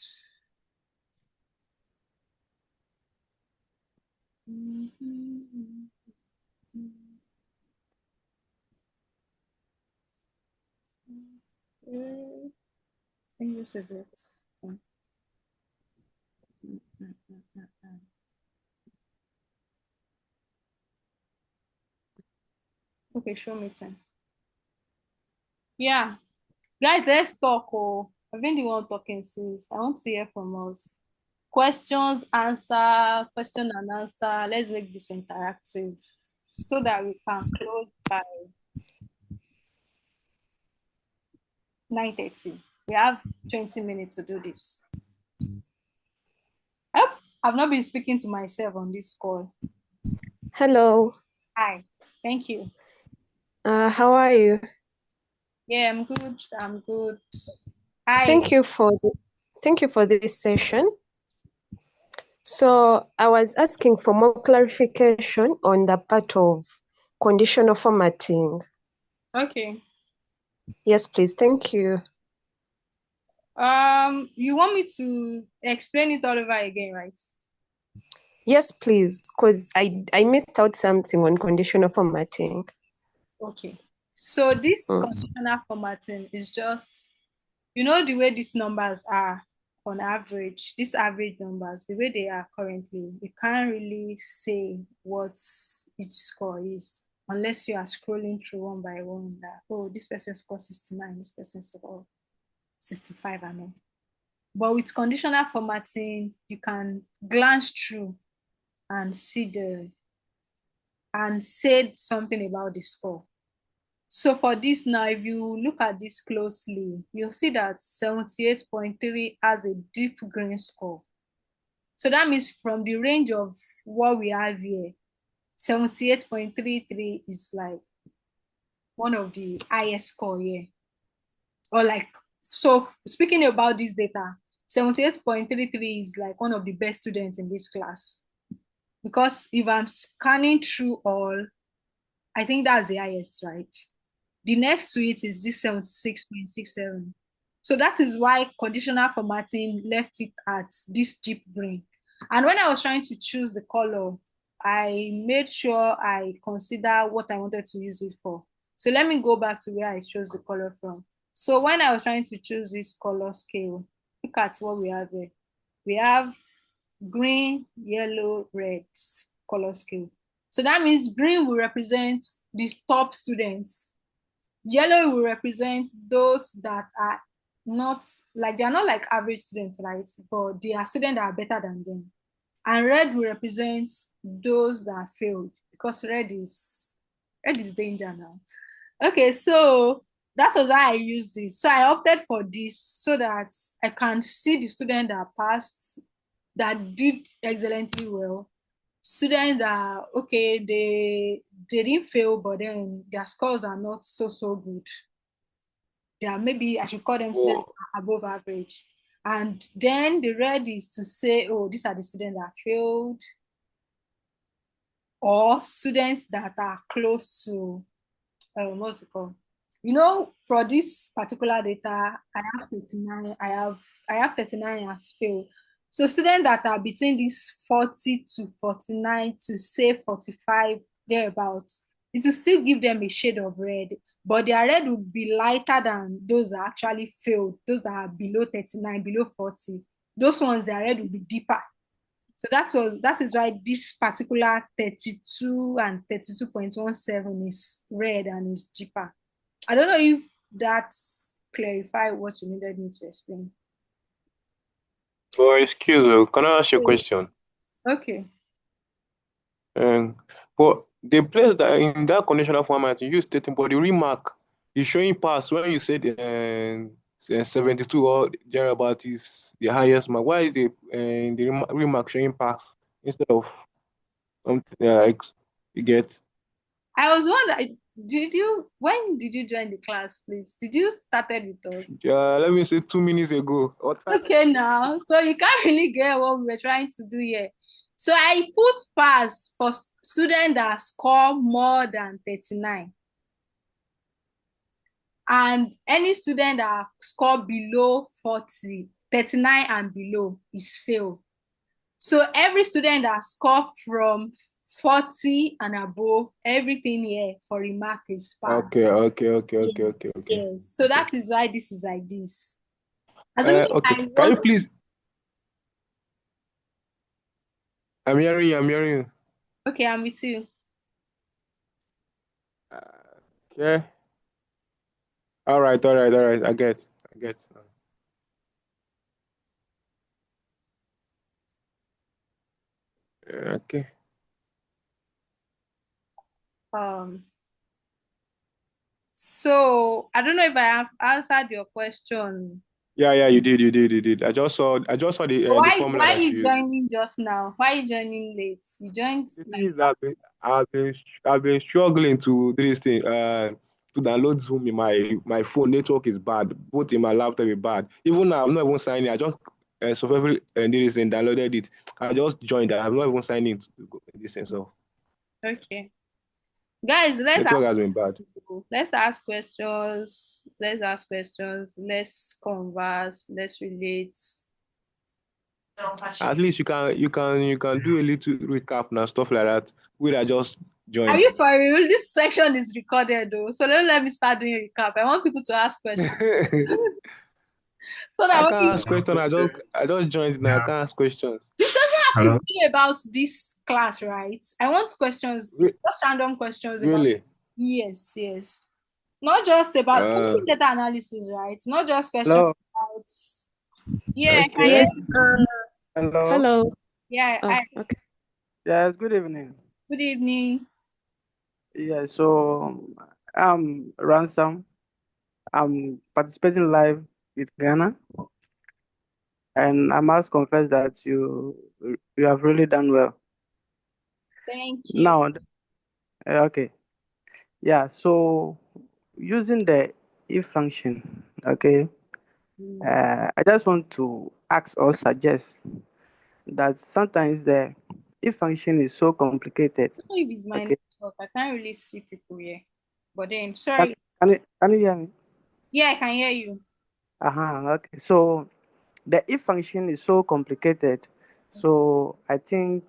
I think this is it. Okay, show me 10. Yeah. Guys, let's talk. Oh, I've been the one talking since. I want to hear from us. Questions, answer, question and answer. Let's make this interactive so that we can close by 9:30. We have 20 minutes to do this. I've not been speaking to myself on this call. Hello. Hi, thank you. How are you? Yeah, I'm good. I'm good. Hi. Thank you for this session. So I was asking for more clarification on the part of conditional formatting. Okay. Yes, please. Thank you. You want me to explain it all over again, right? Yes, please, because I missed out something on conditional formatting. Okay. So this Mm. conditional formatting is just, you know, the way these numbers are on average, these average numbers, the way they are currently, you can't really say what each score is unless you are scrolling through one by one that, oh, this person scored 69, this person scored 65, I mean. But with conditional formatting, you can glance through and see and say something about the score. So for this now, if you look at this closely, you'll see that 78.3 has a deep green score. So that means from the range of what we have here, 78.33 is like one of the highest score here. Or like, so speaking about this data, 78.33 is like one of the best students in this class. Because if I'm scanning through all, I think that's the highest, right? The next to it is this 76.67. So that is why conditional formatting left it at this deep green. And when I was trying to choose the color, I made sure I consider what I wanted to use it for. So let me go back to where I chose the color from. So when I was trying to choose this color scale, look at what we have here. We have green, yellow, red color scale. So that means green will represent the top students. Yellow will represent those that are not like, they are not like average students, right? But they are students that are better than them. And red will represent those that failed because red is danger now. Okay, so that was why I used this. So I opted for this so that I can see the student that passed, that did excellently well. Students that okay, they didn't fail, but then their scores are not so good. They are, maybe I should call them students above average. And then the red is to say, oh, these are the students that failed, or students that are close to what's it called? You know, for this particular data, I have 39, I have 39 as failed. So students that are between this 40 to 49 to say 45, thereabouts, it will still give them a shade of red, but their red will be lighter than those that actually failed, those that are below 39, below 40. Those ones, their red will be deeper. So that is why this particular 32 and 32.17 is red and is cheaper. I don't know if that clarify what you needed me to explain. Oh, excuse me, can I ask you a question? Okay. But the place that in that conditional format you use stating, but the remark is showing pass when you said 72 or thereabout is the highest mark. Why is the remark showing pass instead of something like you get? I was wondering, when did you join the class, please? Did you started with us? Let me say 2 minutes ago. Okay, now, so you can't really get what we were trying to do here. So I put pass for students that score more than 39. And any student that score below 40, 39 and below is fail. So every student that score from 40 and above, everything here for remark is pass. Okay. Yes. So Okay. that is why this is like this. Assuming Okay. I Can you want, please? I'm hearing you. I'm hearing you. okay, I'm with you. Okay. All right. I get. I get. Okay. Um, so I don't know if I have answered your question. Yeah, you did. I just saw the formula Why are that you you used. joining just now? Why are you joining late? You joined The thing like, is that I've been struggling to do this thing, to download Zoom in my phone. Network is bad, both in my laptop is bad. Even now, I'm not even signing. I just successfully did this and downloaded it. I just joined. I'm not even signing to go this thing. So okay. Guys, let's Network ask has been bad. let's ask questions. Let's ask questions. Let's converse. Let's relate. At least you can do a little recap and stuff like that. We that just Are joined. you for real? This section is recorded though. So let me start doing recap. I want people to ask questions. So I that can't ask questions. I just joined now. I can't ask questions. this doesn't have Hello? to be about this class, right? I want questions, Re- just random questions about Really? yes, yes. Not just about anything data analysis, right? Not just questions Hello. about yeah, I can Yes. hear- Hello. Hello. yeah, Oh, I okay. Yes, good evening. good evening. Yeah, so I'm Ransom. I'm participating live with Ghana, and I must confess that you have really done well. Thank you. Now, okay. Yeah, so using the if function, okay, I just want to ask or suggest that sometimes the if function is so complicated. I don't know if it's my Okay, network. I can't really see people here. But then can, sorry. can you hear me? Yeah, I can hear you. Okay. So the if function is so complicated. So I think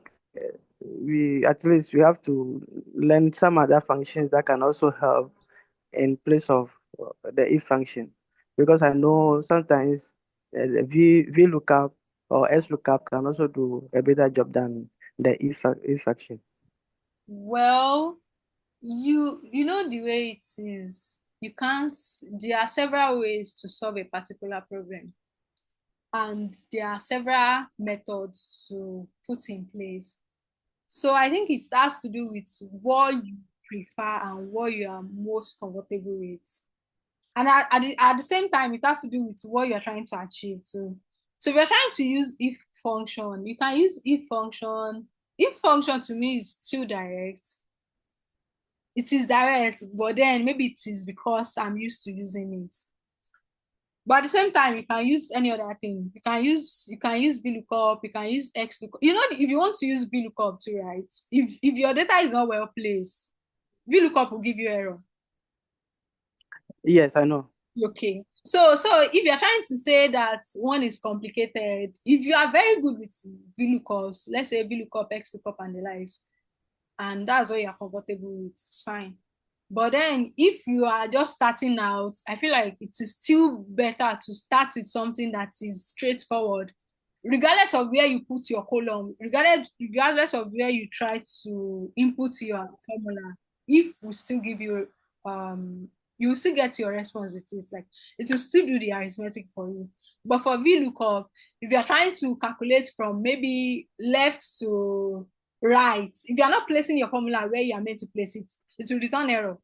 we at least we have to learn some other functions that can also help in place of the if function, because I know sometimes the VLOOKUP or SLOOKUP can also do a better job than the if function. Well, you know the way it is. You can't, there are several ways to solve a particular problem. And there are several methods to put in place. So I think it has to do with what you prefer and what you are most comfortable with. And at the same time, it has to do with what you're trying to achieve too. So if you're trying to use if function, you can use if function. If function to me is still direct. It is direct, but then maybe it is because I'm used to using it. But at the same time, you can use any other thing. You can use VLOOKUP, you can use XLOOKUP. You know, if you want to use VLOOKUP too, right? If your data is not well placed, VLOOKUP will give you error. Yes, I know. Okay. So if you're trying to say that one is complicated, if you are very good with VLOOKUPs, let's say VLOOKUP, XLOOKUP, and the likes, and that's what you're comfortable with, it's fine. But then if you are just starting out, I feel like it is still better to start with something that is straightforward, regardless of where you put your column, regardless of where you try to input your formula. If we still give you you will still get your response with it. Like it will still do the arithmetic for you. But for VLOOKUP, if you're trying to calculate from maybe left to right, if you're not placing your formula where you are meant to place it, it will return error.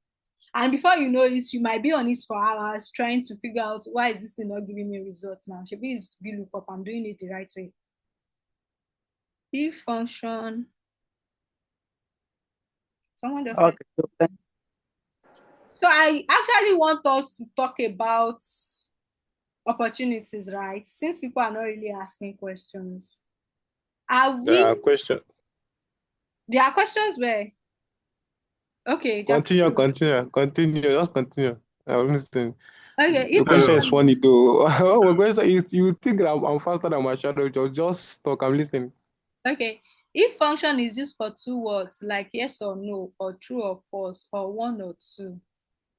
And before you know it, you might be on it for hours trying to figure out why is this thing not giving me results now. Maybe it's VLOOKUP, I'm doing it the right way. If function. Someone just Okay. So I actually want us to talk about opportunities, right? Since people are not really asking questions. There are questions. There are questions where okay, Continue. Just continue. I'm listening. okay. Your If question is funny though. Your question is, you think that I'm faster than my shadow. Just talk. I'm listening. okay, if function is used for two words like yes or no, or true or false, or one or two,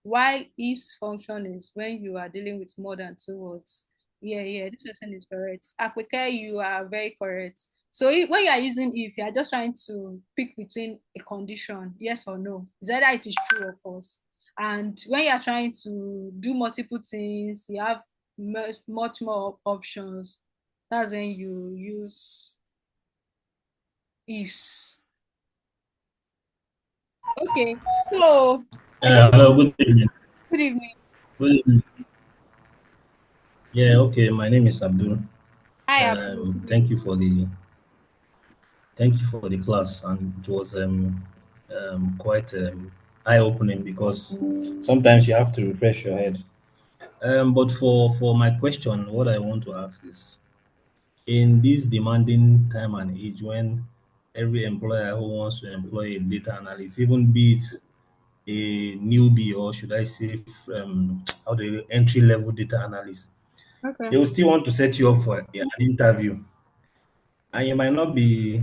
while if function is when you are dealing with more than two words. Yeah, this person is correct. Applique, you are very correct. So when you are using if, you are just trying to pick between a condition, yes or no. It's either it is true or false. And when you are trying to do multiple things, you have much more options. That's when you use ifs. Okay, so Hello, good evening. good evening. Good evening. Yeah, okay. My name is Abdul. Hi, Abdul. Thank you for the class, and it was quite eye-opening because sometimes you have to refresh your head. But for my question, what I want to ask is, in this demanding time and age when every employer who wants to employ a data analyst, even be it a newbie, or should I say, how do you entry level data analyst, Okay. they will still want to set you up for an interview, and you might not be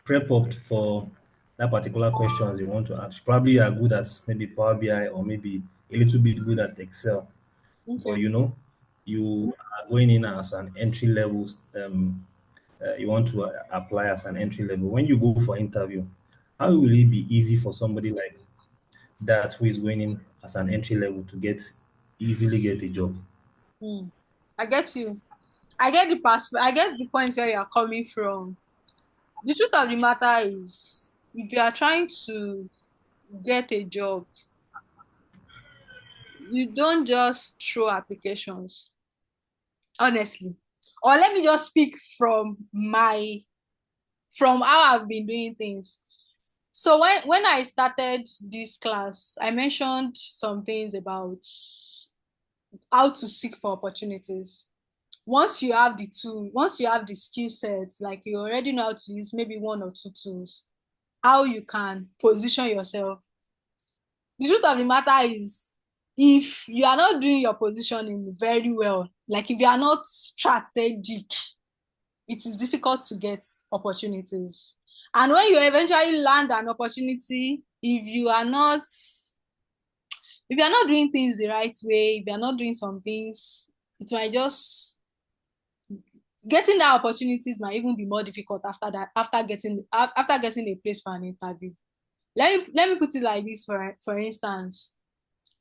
prep up for that particular questions they want to ask. Probably you are good at maybe Power BI, or maybe a little bit good at Excel, but Okay. you are going in as an entry level. You want to apply as an entry level. When you go for interview, how will it be easy for somebody like that who is going in as an entry level to easily get a job? Hmm. I get you. I get the I get the point where you are coming from. The truth of the matter is, if you are trying to get a job, you don't just throw applications, honestly. Or let me just speak from how I've been doing things. So when I started this class, I mentioned some things about how to seek for opportunities. Once you have the tool, once you have the skill set, like you already know how to use maybe one or two tools, how you can position yourself. The truth of the matter is, if you are not doing your positioning very well, like if you are not strategic, it is difficult to get opportunities. And when you eventually land an opportunity, if you are not doing things the right way, if you are not doing some things, it might just getting that opportunities might even be more difficult after that, after getting a place for an interview. Let me put it like this, for instance.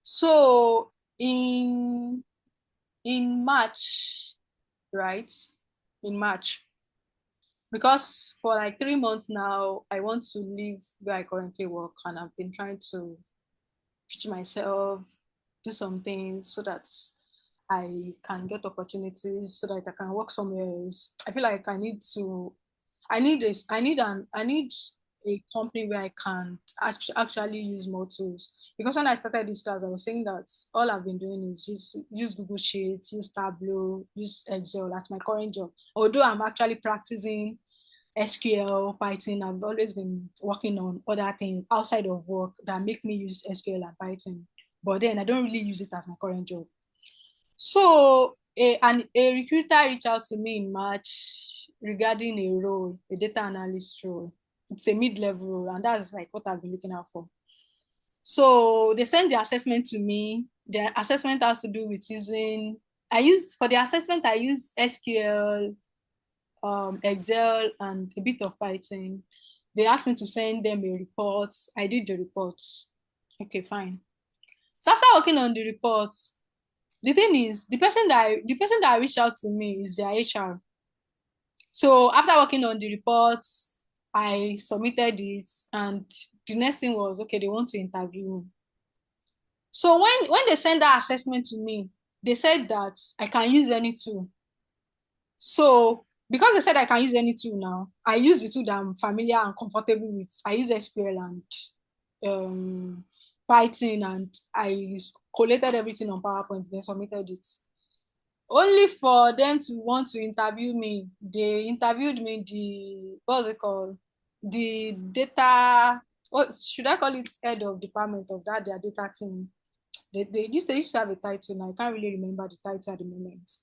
So in March, right? In March, because for like 3 months now, I want to leave where I currently work, and I've been trying to teach myself, do some things so that I can get opportunities, so that I can work somewhere else. I feel like I need this, I need a company where I can actually use more tools. Because when I started this class, I was saying that all I've been doing is use Google Sheets, use Tableau, use Excel at my current job. Although I'm actually practicing SQL, Python, I've always been working on other things outside of work that make me use SQL and Python. But then I don't really use it at my current job. So a recruiter reached out to me in March regarding a role, a data analyst role. It's a mid-level role, and that's like what I've been looking out for. So they sent the assessment to me. The assessment has to do with for the assessment, I used SQL, Excel, and a bit of Python. They asked me to send them a report. I did the report. Okay, fine. So after working on the report, the thing is, the person that reached out to me is their HR. So after working on the report, I submitted it, and the next thing was, okay, they want to interview me. So when they sent that assessment to me, they said that I can use any tool. So because they said I can use any tool now, I use the tool that I'm familiar and comfortable with. I use SQL and Python, and I collated everything on PowerPoint, then submitted it. Only for them to want to interview me. They interviewed me, what's it called? The data, what should I call it, head of department of their data team. They used to have a title, and I can't really remember the title at the moment.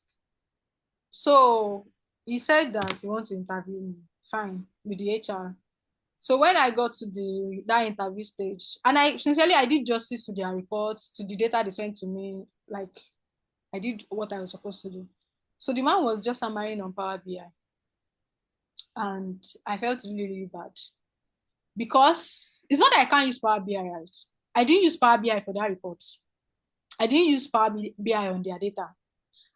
So he said that he wants to interview me, fine, with the HR. So when I got to that interview stage, and I did justice to their reports, to the data they sent to me, like I did what I was supposed to do. So the man was just hammering on Power BI. And I felt really, really bad. Because it's not that I can't use Power BI, right? I didn't use Power BI for that report. I didn't use Power BI on their data.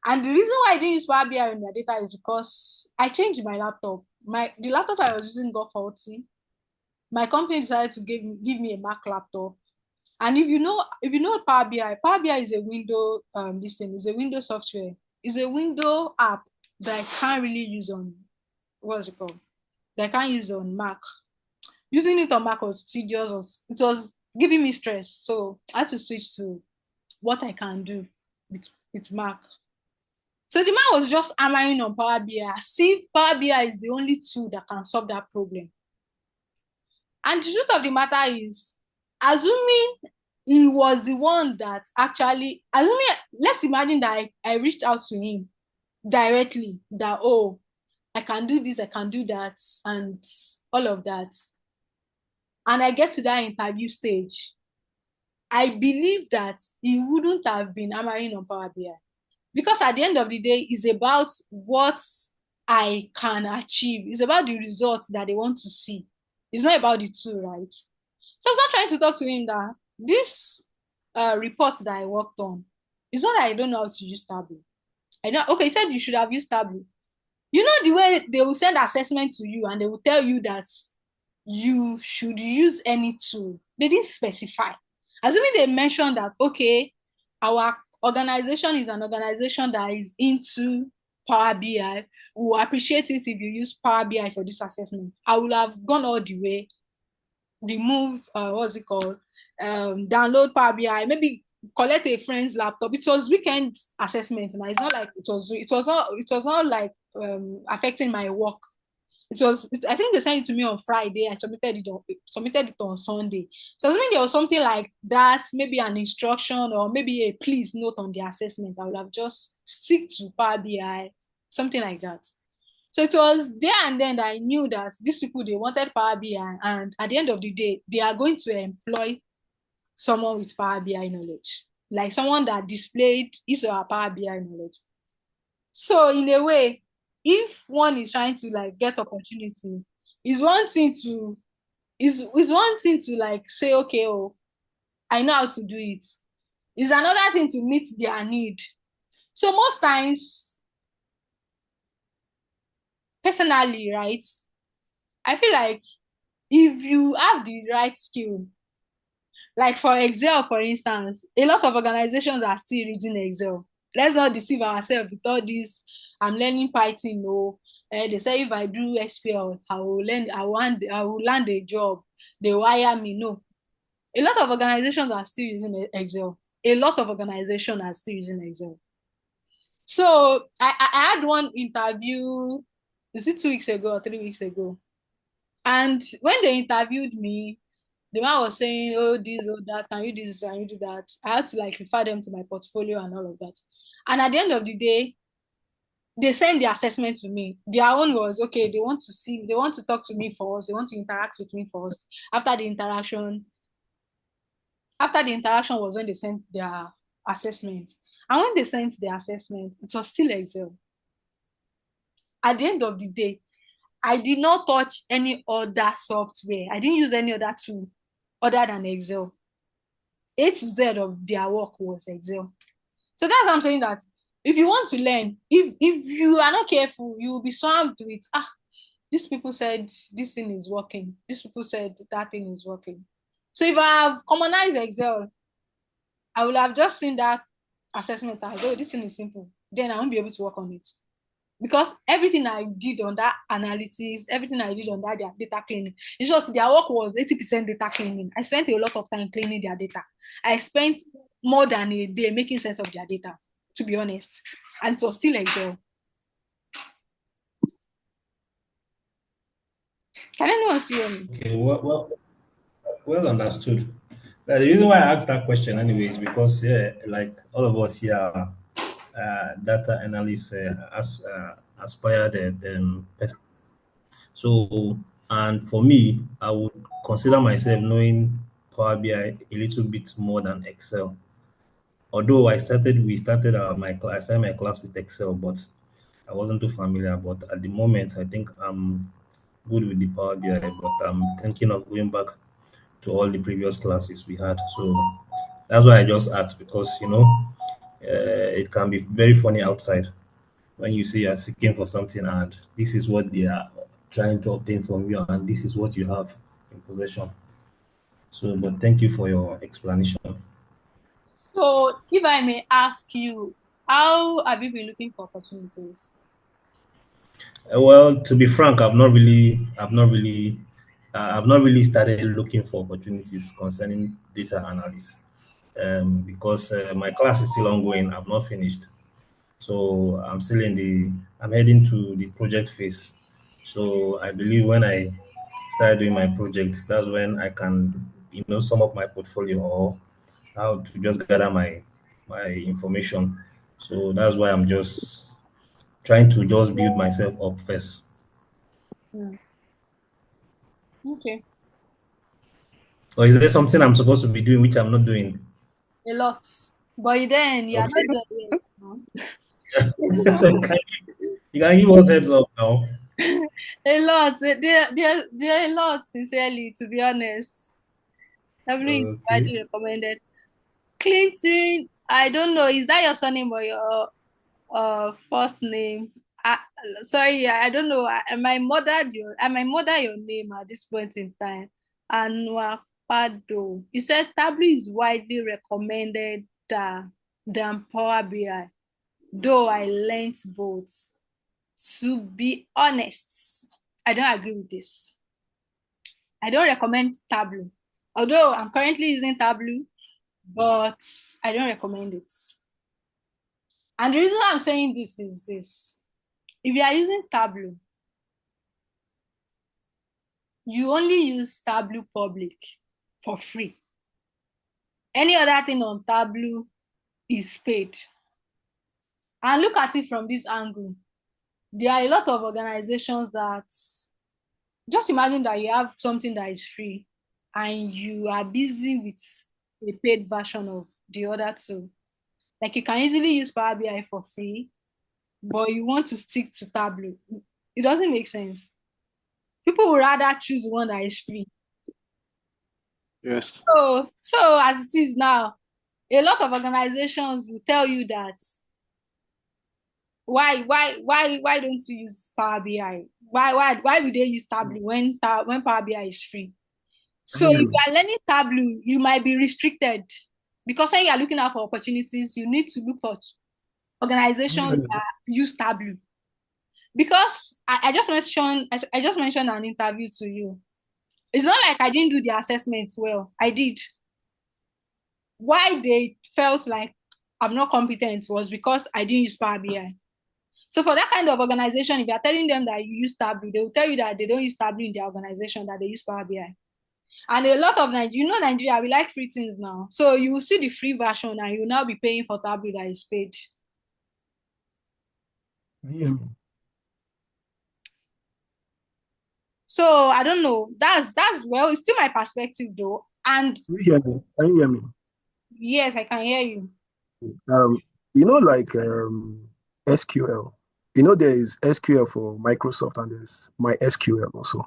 And the reason why I didn't use Power BI on their data is because I changed my laptop. The laptop I was using got faulty. My company decided to give me a Mac laptop. And if you know Power BI is a window is a window software. It's a window app that I can't really use on what's it called? That I can't use on Mac. Using it on Mac was tedious. It was giving me stress. So I had to switch to what I can do with Mac. So the man was just hammering on Power BI. See, Power BI is the only tool that can solve that problem. And the truth of the matter is, assuming he was the one that actually, let's imagine that I reached out to him directly that, oh, I can do this, I can do that, and all of that. And I get to that interview stage. I believe that he wouldn't have been hammering on Power BI. Because at the end of the day, it's about what I can achieve. It's about the results that they want to see. It's not about the tool, right? So I was not trying to talk to him that this report that I worked on, it's not that I don't know how to use Tableau. I know, okay, he said you should have used Tableau. You know the way they will send assessment to you and they will tell you that you should use any tool. They didn't specify. Assuming they mentioned that, okay, our organization is an organization that is into Power BI. We will appreciate it if you use Power BI for this assessment. I would have gone all the way, remove, what's it called? Download Power BI, maybe collect a friend's laptop. It was weekend assessment. Now it's not like it was not like affecting my work. I think they sent it to me on Friday. I submitted it on Sunday. So assuming there was something like that, maybe an instruction or maybe a please note on the assessment, I would have just stick to Power BI, something like that. So it was there and then that I knew that these people, they wanted Power BI, and at the end of the day, they are going to employ someone with Power BI knowledge, like someone that displayed his or her Power BI knowledge. So in a way, if one is trying to like get opportunity, is one thing to like say, okay, oh, I know how to do it. Is another thing to meet their need. So most times, personally, right, I feel like if you have the right skill, like for Excel, for instance, a lot of organizations are still using Excel. Let's not deceive ourselves with all this. I'm learning Python. No, they say if I do SQL, I will land a job. They wire me. No, a lot of organizations are still using Excel. A lot of organizations are still using Excel. So I had one interview, is it 2 weeks ago or 3 weeks ago? And when they interviewed me, the man was saying, oh, this, oh, that, can you do this, can you do that? I had to like refer them to my portfolio and all of that. And at the end of the day, they sent the assessment to me. Their own was, okay, they want to talk to me first, they want to interact with me first. After the interaction was when they sent their assessment. And when they sent the assessment, it was still Excel. At the end of the day, I did not touch any other software. I didn't use any other tool other than Excel. A to Z of their work was Excel. So that's what I'm saying, that if you want to learn, if you are not careful, you will be swamped with, these people said this thing is working. These people said that thing is working. So if I have commonized Excel, I will have just seen that assessment as, oh, this thing is simple. Then I won't be able to work on it. Because everything I did on that analysis, everything I did on that data cleaning, it's just their work was 80% data cleaning. I spent a lot of time cleaning their data. I spent more than a day making sense of their data, to be honest. And it was still Excel. Can anyone see me? Okay, well understood. The reason why I asked that question anyway is because, yeah, like all of us here are data analysts, aspired persons. So, and for me, I would consider myself knowing Power BI a little bit more than Excel. Although I started my class with Excel, but I wasn't too familiar. But at the moment, I think I'm good with the Power BI, but I'm thinking of going back to all the previous classes we had. So that's why I just asked, because it can be very funny outside when you say you're seeking for something and this is what they are trying to obtain from you and this is what you have in possession. So, but thank you for your explanation. So if I may ask you, how have you been looking for opportunities? Well, to be frank, I've not really started looking for opportunities concerning data analysis, because my class is still ongoing. I've not finished. So I'm heading to the project phase. So I believe when I start doing my projects, that's when I can, sum up my portfolio or how to just gather my information. So that's why I'm just trying to just build myself up first. Hmm. Okay. Or is there something I'm supposed to be doing which I'm not doing? A lot. But then you are not Okay. there yet. No? So you can give us heads up now. A lot. There are a lot, sincerely, to be honest. Definitely is Okay. widely recommended. Clinton, I don't know. Is that your surname or your first name? I, sorry, I don't know. I might mother your name at this point in time. Anwar Pado. You said Tableau is widely recommended than Power BI, though I learned both. To be honest, I don't agree with this. I don't recommend Tableau. Although I'm currently using Tableau, but I don't recommend it. And the reason I'm saying this is this. If you are using Tableau, you only use Tableau Public for free. Any other thing on Tableau is paid. And look at it from this angle. There are a lot of organizations that just imagine that you have something that is free and you are busy with a paid version of the other two. Like you can easily use Power BI for free, but you want to stick to Tableau. It doesn't make sense. People would rather choose one that is free. Yes. So as it is now, a lot of organizations will tell you that why don't you use Power BI? Why would they use Tableau when Power BI is free? So if you are learning Tableau, you might be restricted because when you are looking out for opportunities, you need to look for organizations that use Tableau. Because I just mentioned an interview to you. It's not like I didn't do the assessment well. I did. Why they felt like I'm not competent was because I didn't use Power BI. So for that kind of organization, if you're telling them that you use Tableau, they will tell you that they don't use Tableau in their organization, that they use Power BI. And a lot of Nigeria, we like free things now. So you will see the free version and you'll now be paying for Tableau that is paid. Yeah. So I don't know. That's well, it's still my perspective though. And Can you hear me? Can you hear me? yes, I can hear you. Like SQL. There is SQL for Microsoft and there's MySQL also.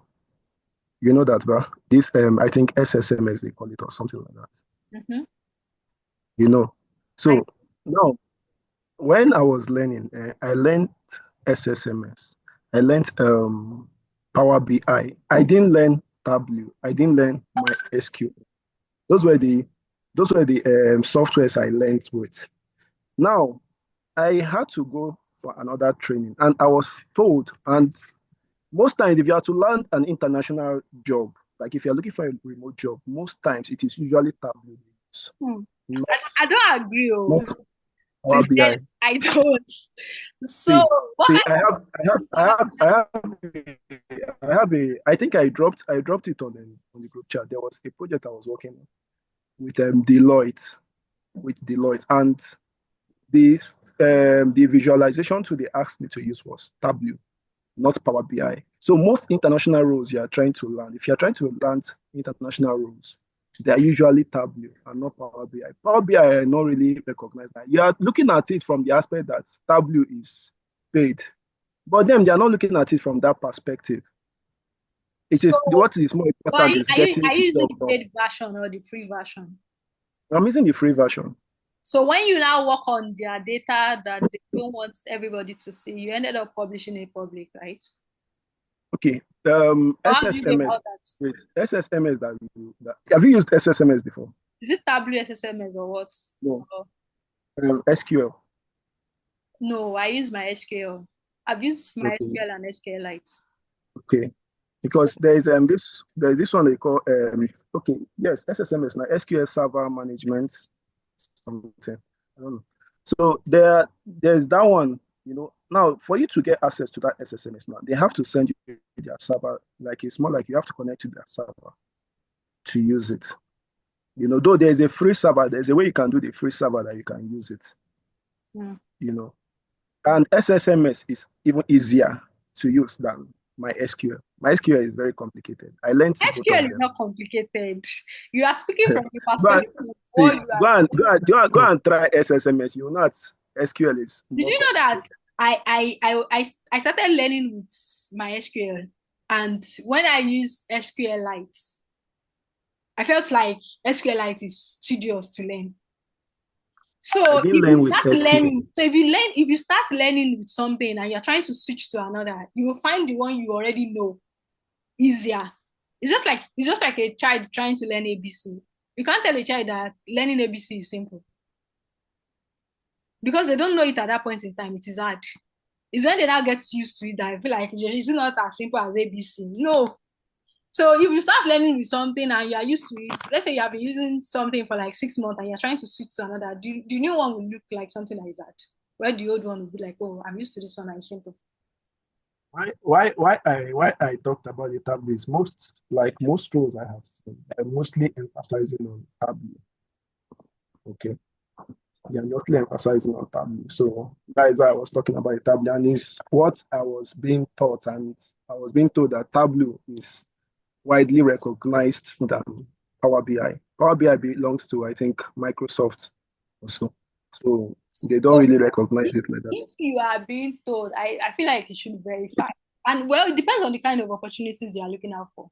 You know that, but this I think SSMS they call it or something like that. Mm-hmm. So now when I was learning, I learned SSMS. I learned Power BI. I didn't learn Tableau. I didn't learn MySQL. Those were the softwares I learned with. Now I had to go for another training, and I was told, and most times if you are to land an international job, like if you're looking for a remote job, most times it is usually Tableau. I don't agree. Not Power BI. I don't. So what I think I dropped it on the group chat. There was a project I was working on with Deloitte, and the visualization tool they asked me to use was Tableau, not Power BI. So most international roles you are trying to learn, if you are trying to learn international roles, they are usually Tableau and not Power BI. Power BI are not really recognized. You are looking at it from the aspect that Tableau is paid, but them they are not looking at it from that perspective. What is more important is getting. Are you using the paid version or the free version? I'm using the free version. So when you now work on their data that they don't want everybody to see, you ended up publishing it public, right? Okay. SSMS. Wait, SSMS have you used SSMS before? Is it Tableau SSMS or what? No. SQL. No, I use MySQL. I've used MySQL and SQLite. Okay. Because there's this one they call SSMS now, SQL Server Management something. I don't know. So there's that one, Now for you to get access to that SSMS now, they have to send you their server. Like it's more like you have to connect to their server to use it. Though there's a free server, there's a way you can do the free server that you can use it. Mm. And SSMS is even easier to use than MySQL. MySQL is very complicated. I learned both of SQL is them. not complicated. You are speaking from the Go and, perspective of what you are. go and try SSMS. You will not. SQL is Did more you know that complicated. I started learning with MySQL, and when I use SQLite, I felt like SQLite is tedious to learn. So I if didn't you learn with start SQL. learning, if you start learning with something and you're trying to switch to another, you will find the one you already know easier. It's just like a child trying to learn ABC. You can't tell a child that learning ABC is simple because they don't know it at that point in time. It is hard. It's when they now get used to it that I feel like it's not as simple as ABC. No. So if you start learning with something and you are used to it, let's say you have been using something for like 6 months and you're trying to switch to another, the new one will look like something like that. Where the old one will be like, oh, I'm used to this one, and it's simple. Why I talked about the tablet is most roles I have seen, I'm mostly emphasizing on tablet. Okay. Yeah, mostly emphasizing on tablet. So that is why I was talking about the tablet, and it's what I was being taught, and I was being told that Tableau is widely recognized than Power BI. Power BI belongs to, I think, Microsoft also. So they don't really recognize it like that. If you are being told, I feel like you should verify. And well, it depends on the kind of opportunities you are looking out for,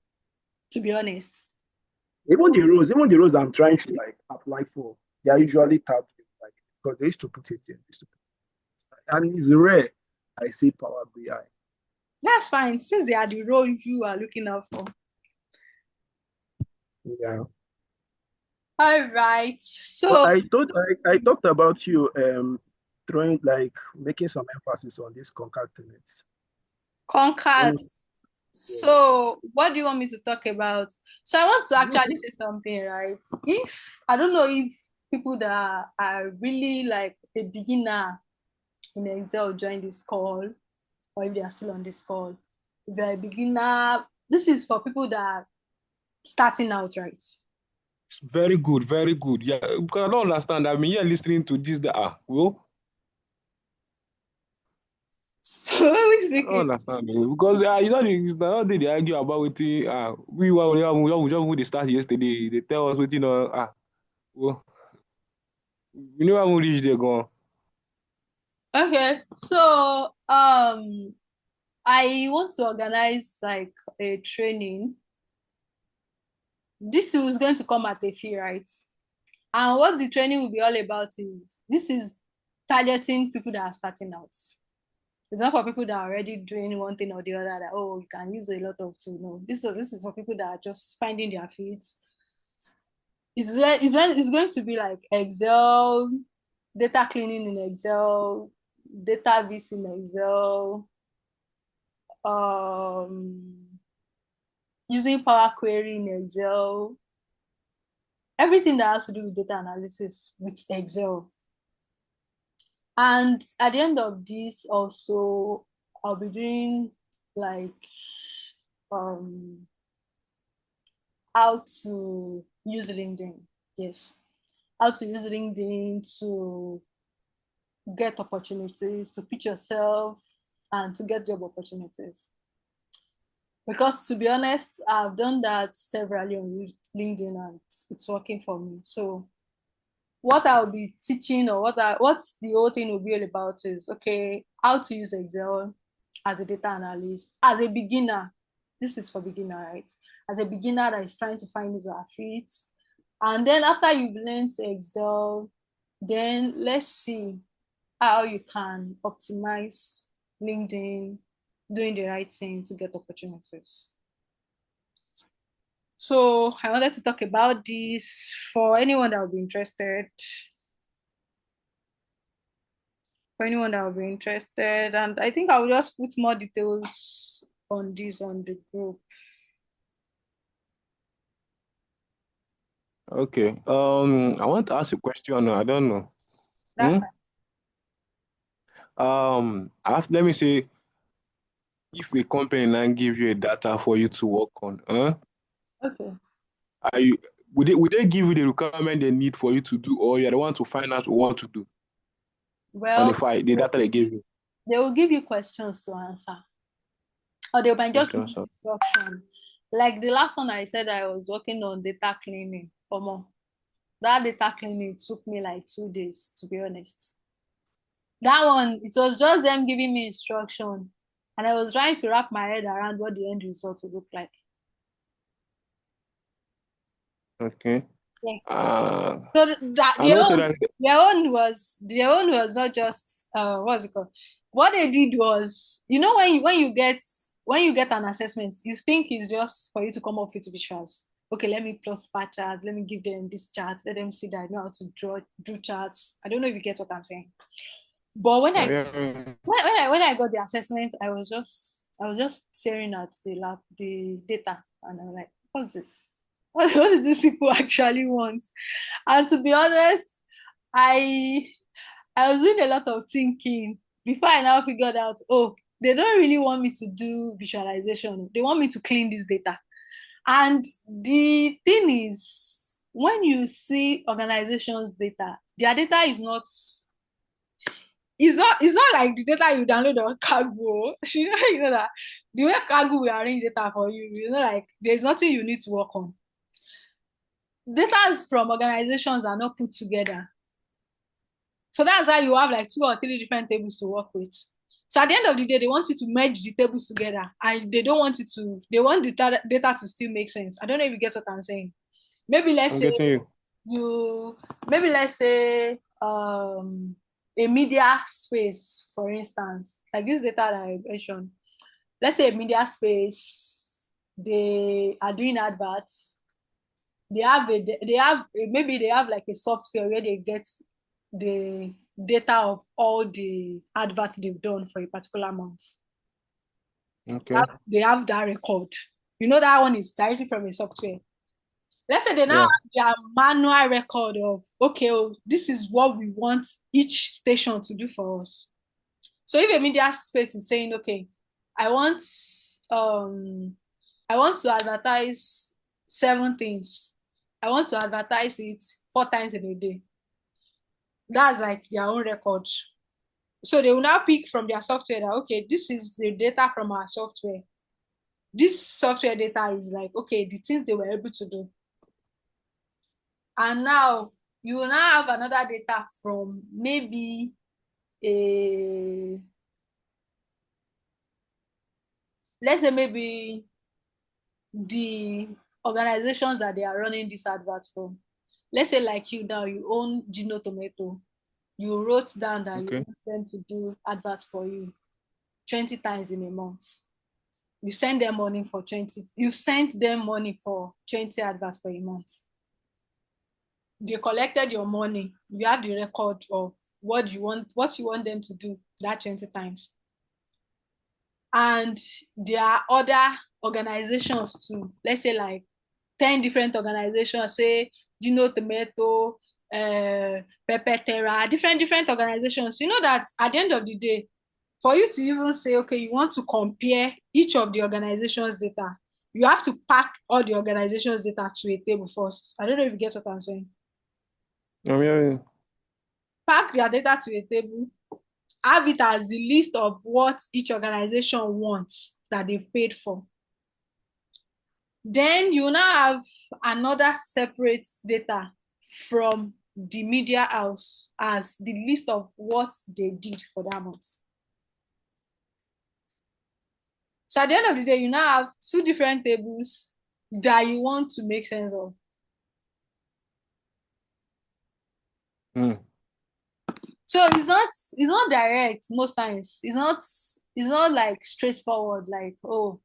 to be honest. Even the roles I'm trying to apply for, they are usually tabbed because they used to put it in. And it's rare I see Power BI. That's fine, since they are the role you are looking out for. Yeah. All right. So But I talked about you throwing making some emphasis on this concatenates. Concat. So what do you want me to talk about? So I want to actually say something, right? I don't know if people that are really like a beginner in Excel join this call, or if they are still on this call. If you're a beginner, this is for people that are starting out, right? Very good, very good. Yeah, because I don't understand. I'm here listening to this. Well, So when we I speak, don't understand because you know they argue about it. We were they start yesterday. They tell us what well, we never even reach there. Gone. okay. So I want to organize like a training. This is going to come at a fee, right? And what the training will be all about is this is targeting people that are starting out. It's not for people that are already doing one thing or the other that, oh, you can use a lot of tools. No, this is for people that are just finding their feet. It's going to be like Excel, data cleaning in Excel, data viz in Excel, using Power Query in Excel, everything that has to do with data analysis with Excel. And at the end of this, also, I'll be doing like how to use LinkedIn. Yes, how to use LinkedIn to get opportunities, to pitch yourself, and to get job opportunities. Because to be honest, I've done that severally on LinkedIn and it's working for me. So what I'll be teaching or what's the whole thing will be all about is, okay, how to use Excel as a data analyst, as a beginner. This is for beginner, right? As a beginner that is trying to find his feet. And then after you've learned Excel, then let's see how you can optimize LinkedIn, doing the right thing to get opportunities. So I wanted to talk about this for anyone that would be interested. And I think I'll just put more details on this on the group. Okay. I want to ask a question. I don't know. That's fine. Let me say, if a company now give you a data for you to work on, okay. would they give you the requirement they need for you to do, or you're the one to find out what to do on Well, the file, the data they give you? they will give you questions to answer, or they might just give Questions. you instruction. Like the last one I said, I was working on data cleaning or more. That data cleaning took me like 2 days, to be honest. That one, it was just them giving me instruction, and I was trying to wrap my head around what the end result would look like. Okay. Yeah. So that and also that their own was not just what's it called? What they did was, you know, when you get an assessment, you think it's just for you to come up with visuals. Okay, let me plot bar chart, let me give them this chart, let them see that I know how to do charts. I don't know if you get what I'm saying. But when I got the assessment, I was just staring at the data, and I'm like, what's this? What do these people actually want? And to be honest, I was doing a lot of thinking before I now figured out, oh, they don't really want me to do visualization. They want me to clean this data. And the thing is, when you see organizations' data, their data is not, it's not like the data you download on Kaggle. You know that the way Kaggle will arrange data for you, you know, like there's nothing you need to work on. Data from organizations are not put together. So that's why you have like 2 or 3 different tables to work with. So at the end of the day, they want you to merge the tables together, and they don't want you to, they want the data to still make sense. I don't know if you get what I'm saying. Maybe let's say a media space, for instance, like this data that I mentioned. Let's say a media space, they are doing adverts. They have like a software where they get the data of all the adverts they've done for a particular month. Okay. They have that record. You know, that one is directly from a software. Let's say they now have their manual record of, okay, oh, this is what we want each station to do for us. So if a media space is saying, okay, I want to advertise 7 things. I want to advertise it 4 times in a day. That's like their own record. So they will now pick from their software that, okay, this is the data from our software. This software data is like, okay, the things they were able to do. And now you will now have another data from maybe let's say maybe the organizations that they are running this advert for. Let's say like you now, you own Gino Tomato. You wrote down that you want them to do adverts for you 20 times in a month. You send them money for 20. You sent them money for 20 adverts for a month. They collected your money. You have the record of what you want them to do that 20 times. And there are other organizations too. Let's say like 10 different organizations, say Gino Tomato, Pepper Terra, different organizations. You know that at the end of the day, for you to even say, okay, you want to compare each of the organizations' data, you have to pack all the organizations' data to a table first. I don't know if you get what I'm saying. Pack their data to a table, have it as the list of what each organization wants that they've paid for. Then you now have another separate data from the media house as the list of what they did for that month. So at the end of the day, you now have 2 different tables that you want to make sense of. So it's not direct most times. It's not like straightforward, like, oh,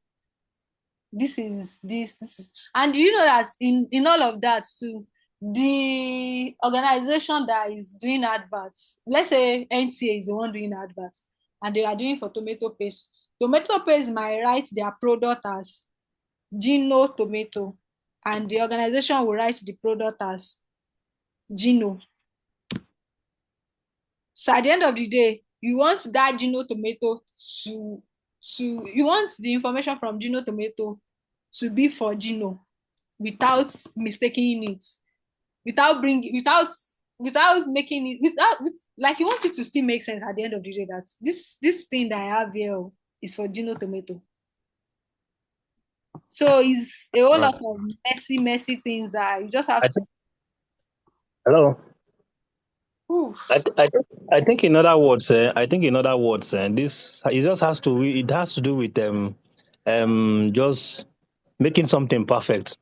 this is this is. And you know that in all of that too, the organization that is doing adverts, let's say NTA is the one doing adverts, and they are doing for tomato paste. Tomato paste might write their product as Gino Tomato, and the organization will write the product as Gino. So at the end of the day, you want that Gino Tomato you want the information from Gino Tomato to be for Gino. without mistaking it, without making it, like he wants it to still make sense at the end of the day that this thing that I have here is for Gino Tomato. So it's a whole lot of messy things that you just have to. Hello. Oof. I think in other words, this it just has to it has to do with just making something perfect.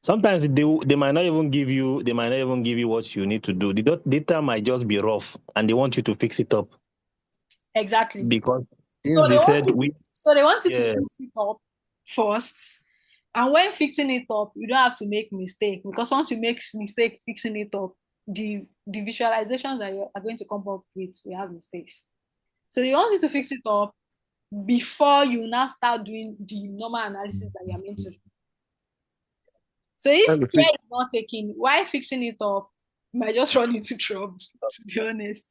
Sometimes they might not even give you what you need to do. The data might just be rough, and they want you to fix it up Exactly. because So since they they want said you, so they want you to yeah. fix it up first. And when fixing it up, you don't have to make mistake, because once you make mistake fixing it up, the visualizations that you are going to come up with will have mistakes. So they want you to fix it up before you now start doing the normal analysis that you're meant to do. So if And the care fix- is not taken, why fixing it up, you might just run into trouble, to be honest.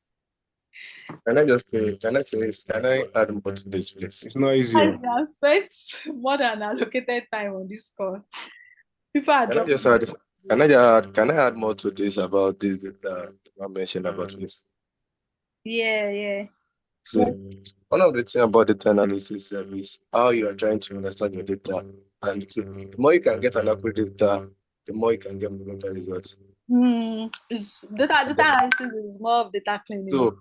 Can I just play? Can I say this? Can I add more to this, please? It's not easy. I have spent more than allocated time on this call. People are Can I just dropping. add this? Can I add more to this about this that I mentioned about this? Yeah. See, one of the things about data analysis is how you are trying to understand your data. And see, the more you can get an accurate data, the more you can get better results. It's data analysis is more of data cleaning. So,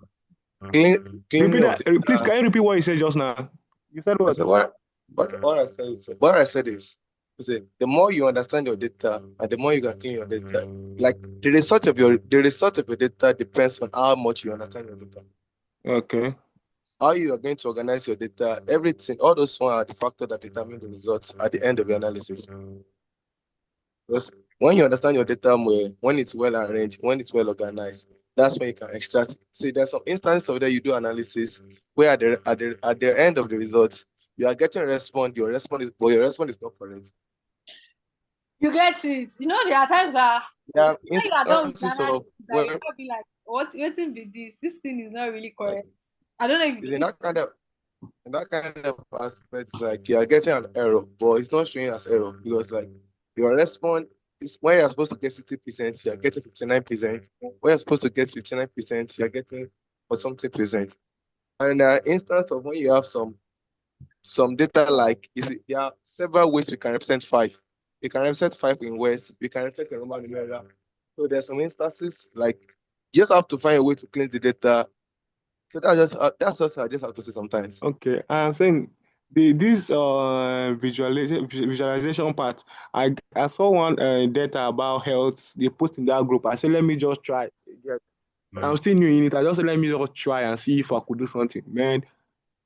Repeat cleaning of that. Please, data. can you repeat what you said just now? You said what? So what I said is, see, the more you understand your data and the more you can clean your data, like the result of your data depends on how much you understand your data. Okay. How you are going to organize your data, everything, all those one are the factors that determine the results at the end of your analysis. Because when you understand your data more, when it's well arranged, when it's well organized, that's when you can extract. See, there's some instances of that you do analysis where at the end of the results, you are getting a response. Your response is not correct. You get it. You know, there are times that There are when you are done with the instances analysis, of that you where can be like, what's be this? This thing is not really correct. I don't know if in that kind of aspects, like you are getting an error, but it's not showing as error because like your response is when you're supposed to get 60%, you are getting 59%. When you're supposed to get 59%, you are getting for something percent. And instance of when you have some data like there are several ways we can represent 5. We can represent 5 in words, we can represent a Roman numeral. So there's some instances like you just have to find a way to cleanse the data. So that's just I just have to say sometimes. Okay. I'm saying this visualization part. I saw one data about health. They post in that group. I said, let me just try. Yes. I'm still new in it. I just said, let me just try and see if I could do something. Man,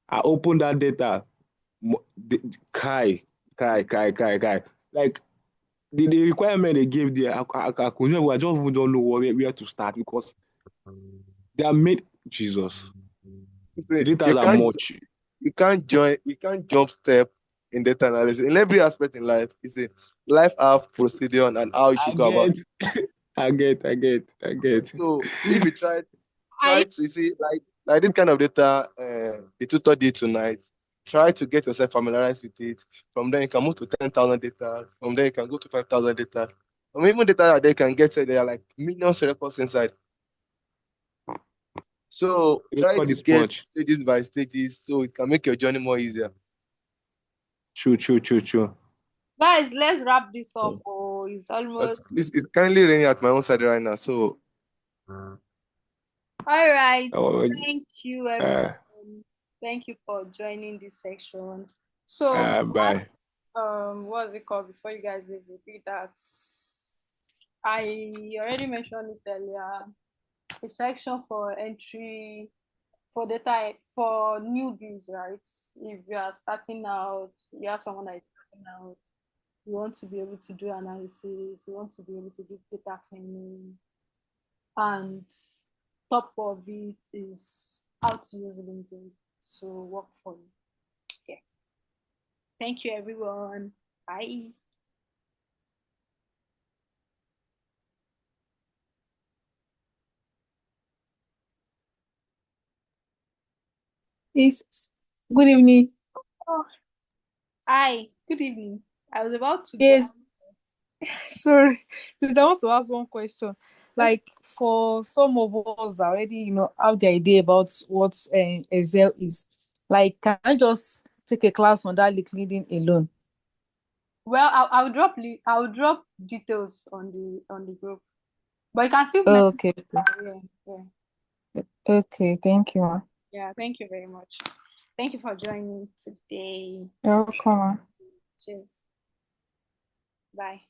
I opened that data. Kai. Like the requirement they gave there, I could never. I just don't know where to start because they are made. Jesus, the See, data are much. you can't jump step in data analysis. In every aspect in life, you see, life have procedure and how you I should go about get, it. I get. So if you try I to you see like this kind of data the tutor did tonight, try to get yourself familiarized with it. From there you can move to 10,000 data. From there you can go to 5,000 data. Even data that they can get there are like millions of records inside. So try Record to is get much. stages by stages so it can make your journey more easier. True. guys, let's wrap this up. Oh, it's almost It's kindly raining at my own side right now. So all right. Oh, Thank you, everyone. Thank you for joining this section. So bye. what's it called before you guys leave? Repeat that. I already mentioned it earlier. A section for entry for data for newbies, right? If you are starting out, you have someone that is starting out, you want to be able to do analysis, you want to be able to do data cleaning, and top of it is how to use LinkedIn to work for you. Yeah. Thank you, everyone. Bye. Yes. Good evening. Oh, hi. Good evening. I was about to go. Yes. Sorry, please, I want to ask one question. Like for some of us that already, have the idea about what Excel is. Like, can I just take a class on that LinkedIn alone? Well, I'll drop details on the group, but you can still message. Okay, Yeah, yeah, okay, thank you, ma. yeah. Thank you very much. Thank you for joining today. You're welcome, ma. Cheers. Bye.